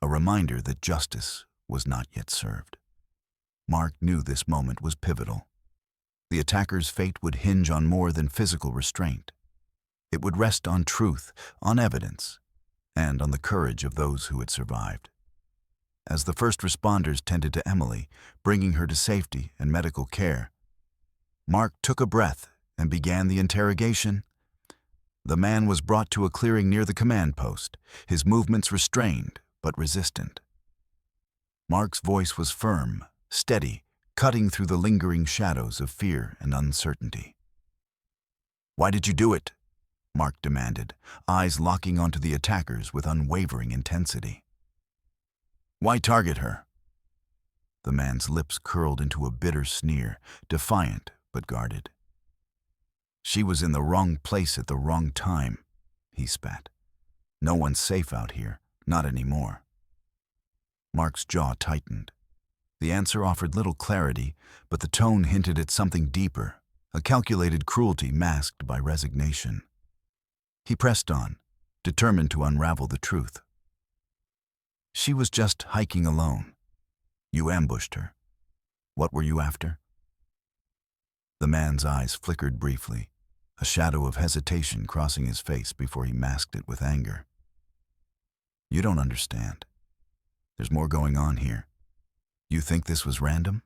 a reminder that justice was not yet served. Mark knew this moment was pivotal. The attacker's fate would hinge on more than physical restraint. It would rest on truth, on evidence, and on the courage of those who had survived. As the first responders tended to Emily, bringing her to safety and medical care, Mark took a breath and began the interrogation. The man was brought to a clearing near the command post, his movements restrained but resistant. Mark's voice was firm, steady, cutting through the lingering shadows of fear and uncertainty. "Why did you do it?" Mark demanded, eyes locking onto the attackers with unwavering intensity. "Why target her?" The man's lips curled into a bitter sneer, defiant but guarded. "She was in the wrong place at the wrong time," he spat. "No one's safe out here, not anymore." Mark's jaw tightened. The answer offered little clarity, but the tone hinted at something deeper, a calculated cruelty masked by resignation. He pressed on, determined to unravel the truth. "She was just hiking alone. You ambushed her. What were you after?" The man's eyes flickered briefly, a shadow of hesitation crossing his face before he masked it with anger. "You don't understand. There's more going on here. You think this was random?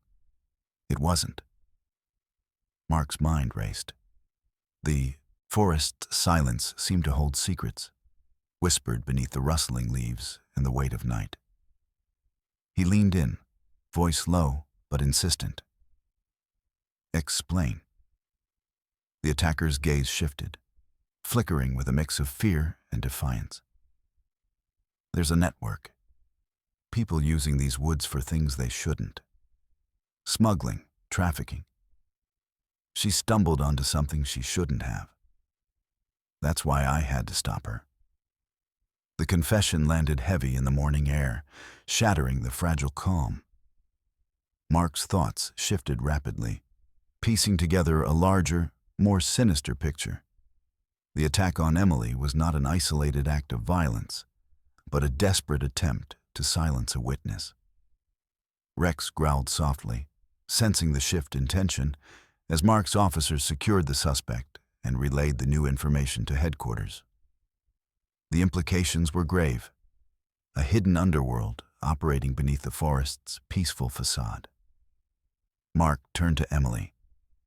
It wasn't." Mark's mind raced. The forest's silence seemed to hold secrets, whispered beneath the rustling leaves and the weight of night. He leaned in, voice low but insistent. "Explain." The attacker's gaze shifted, flickering with a mix of fear and defiance. "There's a network. People using these woods for things they shouldn't. Smuggling, trafficking. She stumbled onto something she shouldn't have. That's why I had to stop her." The confession landed heavy in the morning air, shattering the fragile calm. Mark's thoughts shifted rapidly, piecing together a larger, more sinister picture. The attack on Emily was not an isolated act of violence, but a desperate attempt to silence a witness. Rex growled softly, sensing the shift in tension, as Mark's officers secured the suspect and relayed the new information to headquarters. The implications were grave, a hidden underworld operating beneath the forest's peaceful facade. Mark turned to Emily,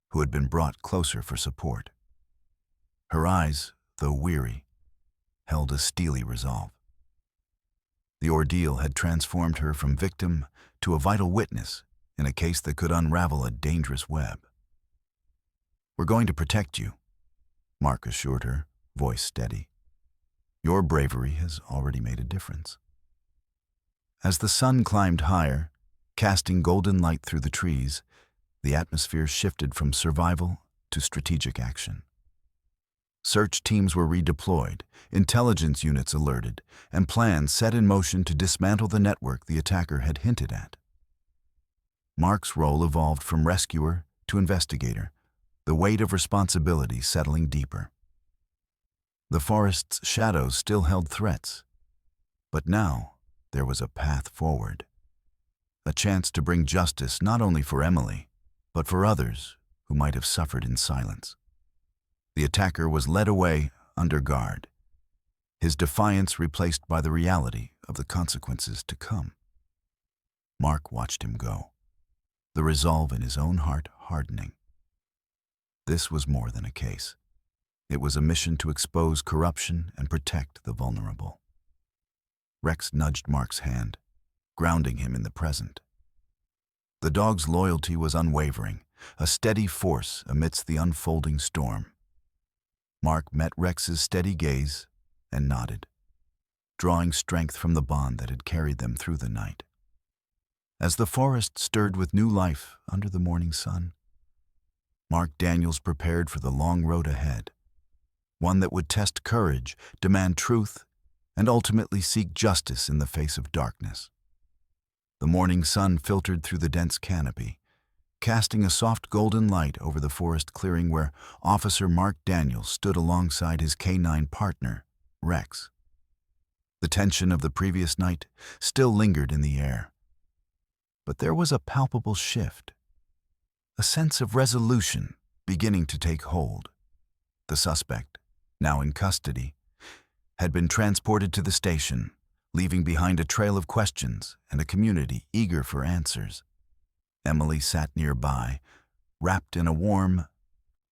who had been brought closer for support. Her eyes, though weary, held a steely resolve. The ordeal had transformed her from victim to a vital witness in a case that could unravel a dangerous web. "We're going to protect you," Mark assured her, voice steady. "Your bravery has already made a difference." As the sun climbed higher, casting golden light through the trees, the atmosphere shifted from survival to strategic action. Search teams were redeployed, intelligence units alerted, and plans set in motion to dismantle the network the attacker had hinted at. Mark's role evolved from rescuer to investigator, the weight of responsibility settling deeper. The forest's shadows still held threats, but now there was a path forward. A chance to bring justice not only for Emily, but for others who might have suffered in silence. The attacker was led away under guard, his defiance replaced by the reality of the consequences to come. Mark watched him go, the resolve in his own heart hardening. This was more than a case. It was a mission to expose corruption and protect the vulnerable. Rex nudged Mark's hand, grounding him in the present. The dog's loyalty was unwavering, a steady force amidst the unfolding storm. Mark met Rex's steady gaze and nodded, drawing strength from the bond that had carried them through the night. As the forest stirred with new life under the morning sun, Mark Daniels prepared for the long road ahead, one that would test courage, demand truth, and ultimately seek justice in the face of darkness. The morning sun filtered through the dense canopy, casting a soft golden light over the forest clearing where Officer Mark Daniels stood alongside his canine partner, Rex. The tension of the previous night still lingered in the air. But there was a palpable shift, a sense of resolution beginning to take hold. The suspect, now in custody, had been transported to the station, leaving behind a trail of questions and a community eager for answers. Emily sat nearby, wrapped in a warm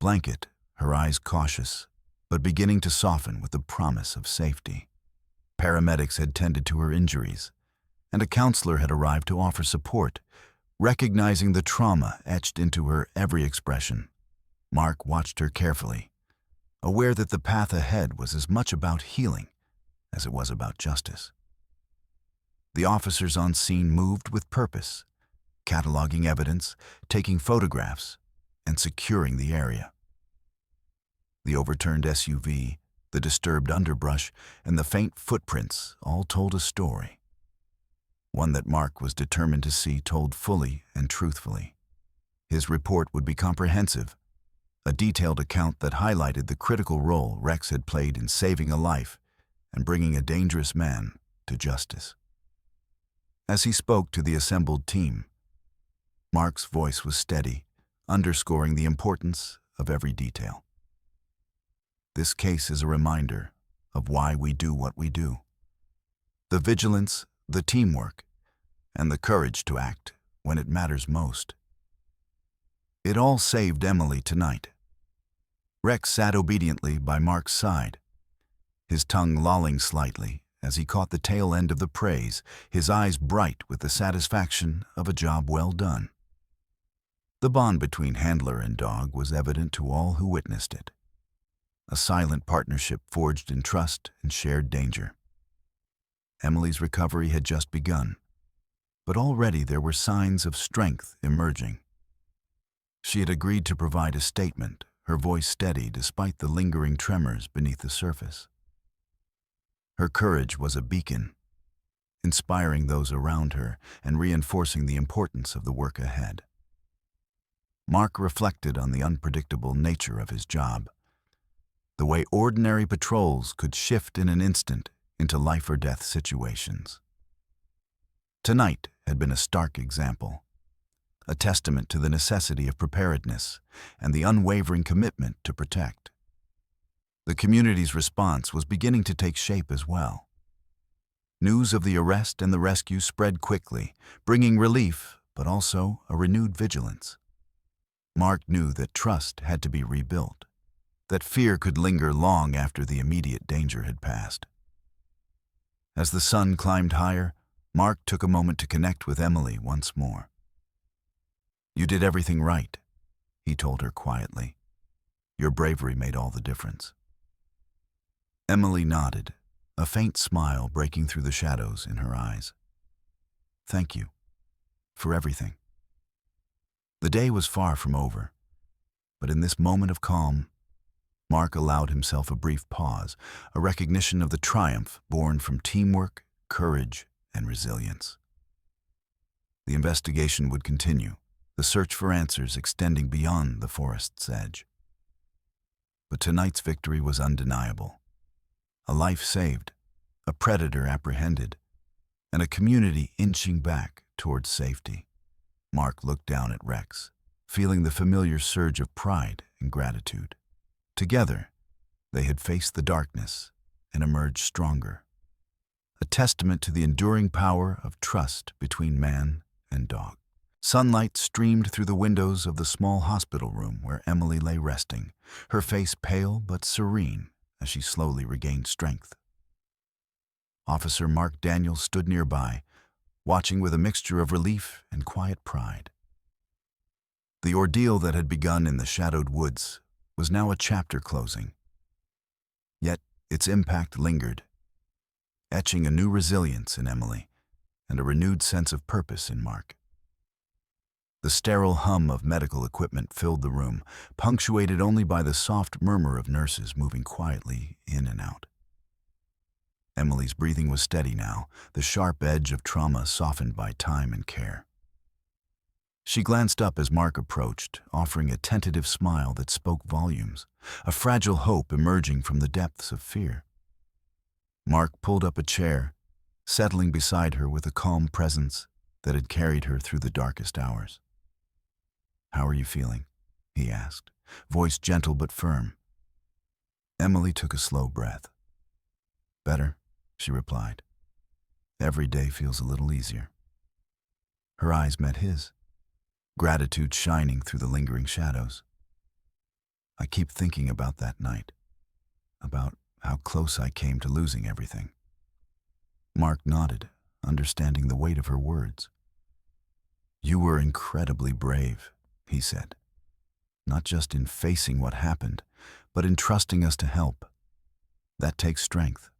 blanket, her eyes cautious, but beginning to soften with the promise of safety. Paramedics had tended to her injuries, and a counselor had arrived to offer support, recognizing the trauma etched into her every expression. Mark watched her carefully, aware that the path ahead was as much about healing as it was about justice. The officers on scene moved with purpose, cataloging evidence, taking photographs, and securing the area. The overturned SUV, the disturbed underbrush, and the faint footprints all told a story. One that Mark was determined to see told fully and truthfully. His report would be comprehensive, a detailed account that highlighted the critical role Rex had played in saving a life and bringing a dangerous man to justice. As he spoke to the assembled team, Mark's voice was steady, underscoring the importance of every detail. This case is a reminder of why we do what we do. The vigilance, the teamwork, and the courage to act when it matters most. It all saved Emily tonight. Rex sat obediently by Mark's side, his tongue lolling slightly as he caught the tail end of the praise, his eyes bright with the satisfaction of a job well done. The bond between handler and dog was evident to all who witnessed it. A silent partnership forged in trust and shared danger. Emily's recovery had just begun, but already there were signs of strength emerging. She had agreed to provide a statement, her voice steady despite the lingering tremors beneath the surface. Her courage was a beacon, inspiring those around her and reinforcing the importance of the work ahead. Mark reflected on the unpredictable nature of his job, the way ordinary patrols could shift in an instant into life-or-death situations. Tonight had been a stark example, a testament to the necessity of preparedness and the unwavering commitment to protect. The community's response was beginning to take shape as well. News of the arrest and the rescue spread quickly, bringing relief but also a renewed vigilance. Mark knew that trust had to be rebuilt, that fear could linger long after the immediate danger had passed. As the sun climbed higher, Mark took a moment to connect with Emily once more. "You did everything right," he told her quietly. "Your bravery made all the difference." Emily nodded, a faint smile breaking through the shadows in her eyes. "Thank you for everything." The day was far from over, but in this moment of calm, Mark allowed himself a brief pause, a recognition of the triumph born from teamwork, courage, and resilience. The investigation would continue, the search for answers extending beyond the forest's edge. But tonight's victory was undeniable. A life saved, a predator apprehended, and a community inching back towards safety. Mark looked down at Rex, feeling the familiar surge of pride and gratitude. Together, they had faced the darkness and emerged stronger, a testament to the enduring power of trust between man and dog. Sunlight streamed through the windows of the small hospital room where Emily lay resting, her face pale but serene as she slowly regained strength. Officer Mark Daniels stood nearby, watching with a mixture of relief and quiet pride. The ordeal that had begun in the shadowed woods was now a chapter closing. Yet its impact lingered, etching a new resilience in Emily and a renewed sense of purpose in Mark. The sterile hum of medical equipment filled the room, punctuated only by the soft murmur of nurses moving quietly in and out. Emily's breathing was steady now, the sharp edge of trauma softened by time and care. She glanced up as Mark approached, offering a tentative smile that spoke volumes, a fragile hope emerging from the depths of fear. Mark pulled up a chair, settling beside her with a calm presence that had carried her through the darkest hours. "How are you feeling?" he asked, voice gentle but firm. Emily took a slow breath. "Better," she replied. "Every day feels a little easier." Her eyes met his, gratitude shining through the lingering shadows. "I keep thinking about that night, about how close I came to losing everything." Mark nodded, understanding the weight of her words. "You were incredibly brave," he said, "not just in facing what happened, but in trusting us to help. That takes strength."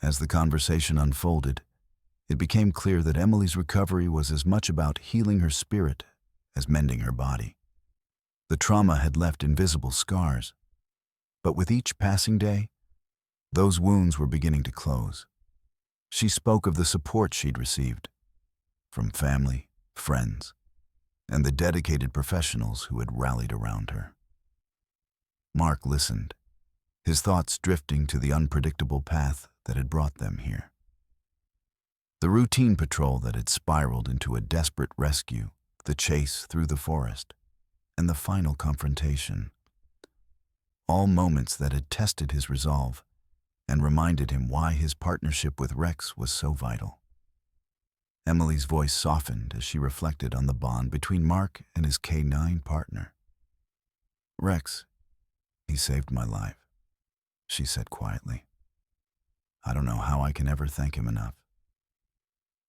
As the conversation unfolded, It became clear that Emily's recovery was as much about healing her spirit as mending her body. The trauma had left invisible scars, but with each passing day, those wounds were beginning to close. She spoke of the support she'd received from family, friends, and the dedicated professionals who had rallied around her. Mark listened, his thoughts drifting to the unpredictable path that had brought them here. The routine patrol that had spiraled into a desperate rescue, the chase through the forest, and the final confrontation. All moments that had tested his resolve and reminded him why his partnership with Rex was so vital. Emily's voice softened as she reflected on the bond between Mark and his K9 partner. "Rex, he saved my life," she said quietly. "I don't know how I can ever thank him enough."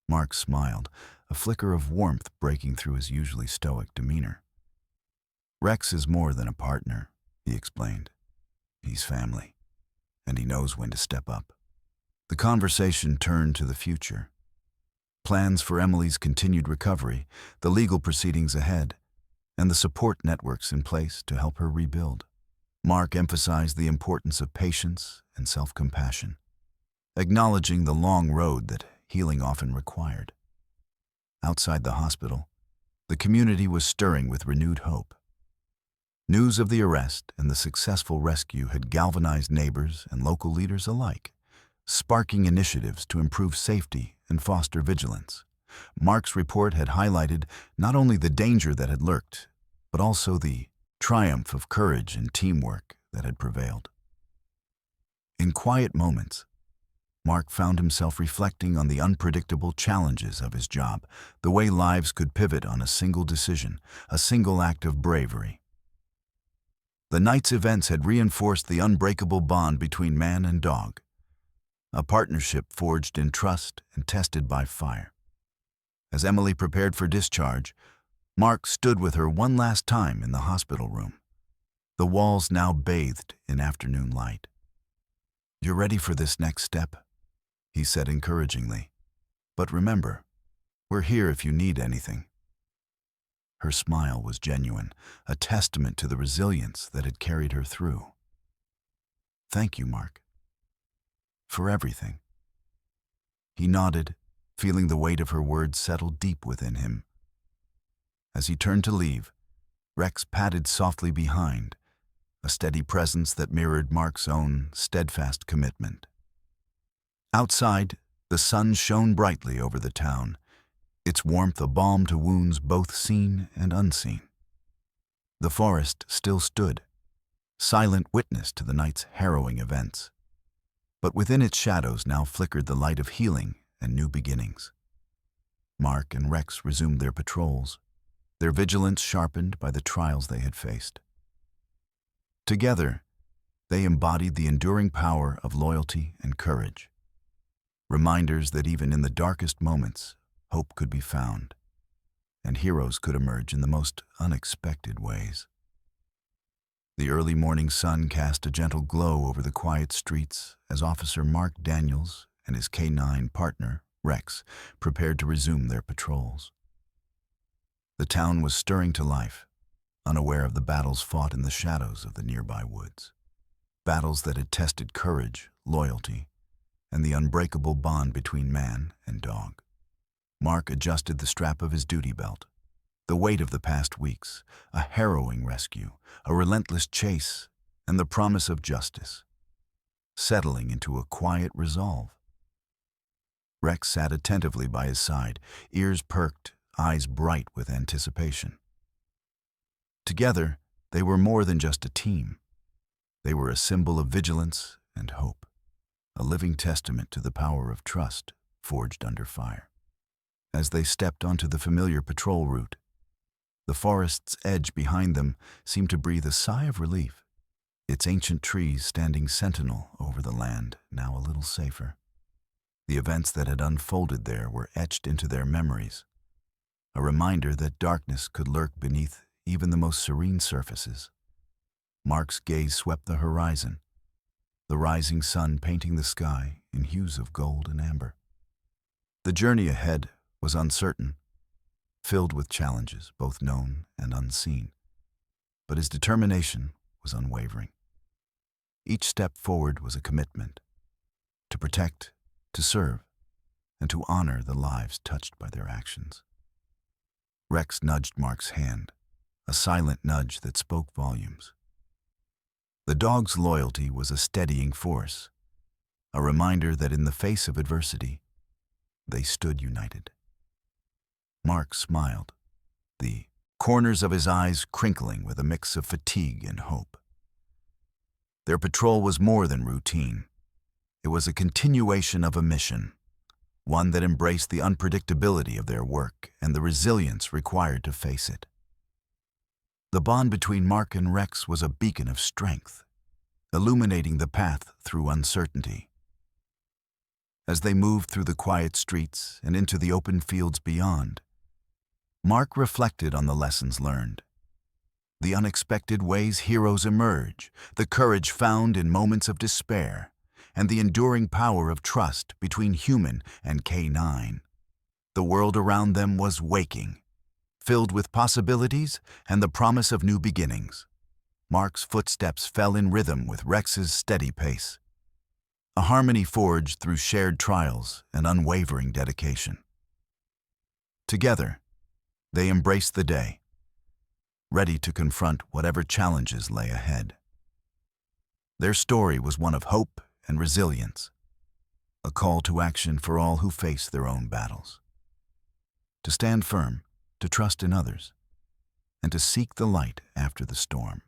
Mark smiled, a flicker of warmth breaking through his usually stoic demeanor. "Rex is more than a partner," he explained. "He's family, and he knows when to step up." The conversation turned to the future. Plans for Emily's continued recovery, the legal proceedings ahead, and the support networks in place to help her rebuild. Mark emphasized the importance of patience and self-compassion, acknowledging the long road that healing often required. Outside the hospital, the community was stirring with renewed hope. News of the arrest and the successful rescue had galvanized neighbors and local leaders alike, sparking initiatives to improve safety and foster vigilance. Mark's report had highlighted not only the danger that had lurked, but also the triumph of courage and teamwork that had prevailed. In quiet moments, Mark found himself reflecting on the unpredictable challenges of his job, the way lives could pivot on a single decision, a single act of bravery. The night's events had reinforced the unbreakable bond between man and dog, a partnership forged in trust and tested by fire. As Emily prepared for discharge, Mark stood with her one last time in the hospital room, the walls now bathed in afternoon light. "You're ready for this next step," he said encouragingly. "But remember, we're here if you need anything." Her smile was genuine, a testament to the resilience that had carried her through. "Thank you, Mark, for everything." He nodded, feeling the weight of her words settle deep within him. As he turned to leave, Rex padded softly behind, a steady presence that mirrored Mark's own steadfast commitment. Outside, the sun shone brightly over the town, its warmth a balm to wounds both seen and unseen. The forest still stood, silent witness to the night's harrowing events. But within its shadows now flickered the light of healing and new beginnings. Mark and Rex resumed their patrols, their vigilance sharpened by the trials they had faced. Together, they embodied the enduring power of loyalty and courage, reminders that even in the darkest moments, hope could be found, and heroes could emerge in the most unexpected ways. The early morning sun cast a gentle glow over the quiet streets as Officer Mark Daniels and his K9 partner, Rex, prepared to resume their patrols. The town was stirring to life, unaware of the battles fought in the shadows of the nearby woods. Battles that had tested courage, loyalty, and the unbreakable bond between man and dog. Mark adjusted the strap of his duty belt. The weight of the past weeks, a harrowing rescue, a relentless chase, and the promise of justice, settling into a quiet resolve. Rex sat attentively by his side, ears perked, eyes bright with anticipation. Together, they were more than just a team. They were a symbol of vigilance and hope, a living testament to the power of trust forged under fire. As they stepped onto the familiar patrol route, the forest's edge behind them seemed to breathe a sigh of relief, its ancient trees standing sentinel over the land, now a little safer. The events that had unfolded there were etched into their memories, a reminder that darkness could lurk beneath even the most serene surfaces. Mark's gaze swept the horizon, the rising sun painting the sky in hues of gold and amber. The journey ahead was uncertain, filled with challenges, both known and unseen. But his determination was unwavering. Each step forward was a commitment to protect, to serve, and to honor the lives touched by their actions. Rex nudged Mark's hand, a silent nudge that spoke volumes. The dog's loyalty was a steadying force, a reminder that in the face of adversity, they stood united. Mark smiled, the corners of his eyes crinkling with a mix of fatigue and hope. Their patrol was more than routine. It was a continuation of a mission, one that embraced the unpredictability of their work and the resilience required to face it. The bond between Mark and Rex was a beacon of strength, illuminating the path through uncertainty. As they moved through the quiet streets and into the open fields beyond, Mark reflected on the lessons learned. The unexpected ways heroes emerge, the courage found in moments of despair, and the enduring power of trust between human and canine. The world around them was waking, filled with possibilities and the promise of new beginnings. Mark's footsteps fell in rhythm with Rex's steady pace, a harmony forged through shared trials and unwavering dedication. Together, they embraced the day, ready to confront whatever challenges lay ahead. Their story was one of hope and resilience, a call to action for all who face their own battles. To stand firm, to trust in others, and to seek the light after the storm.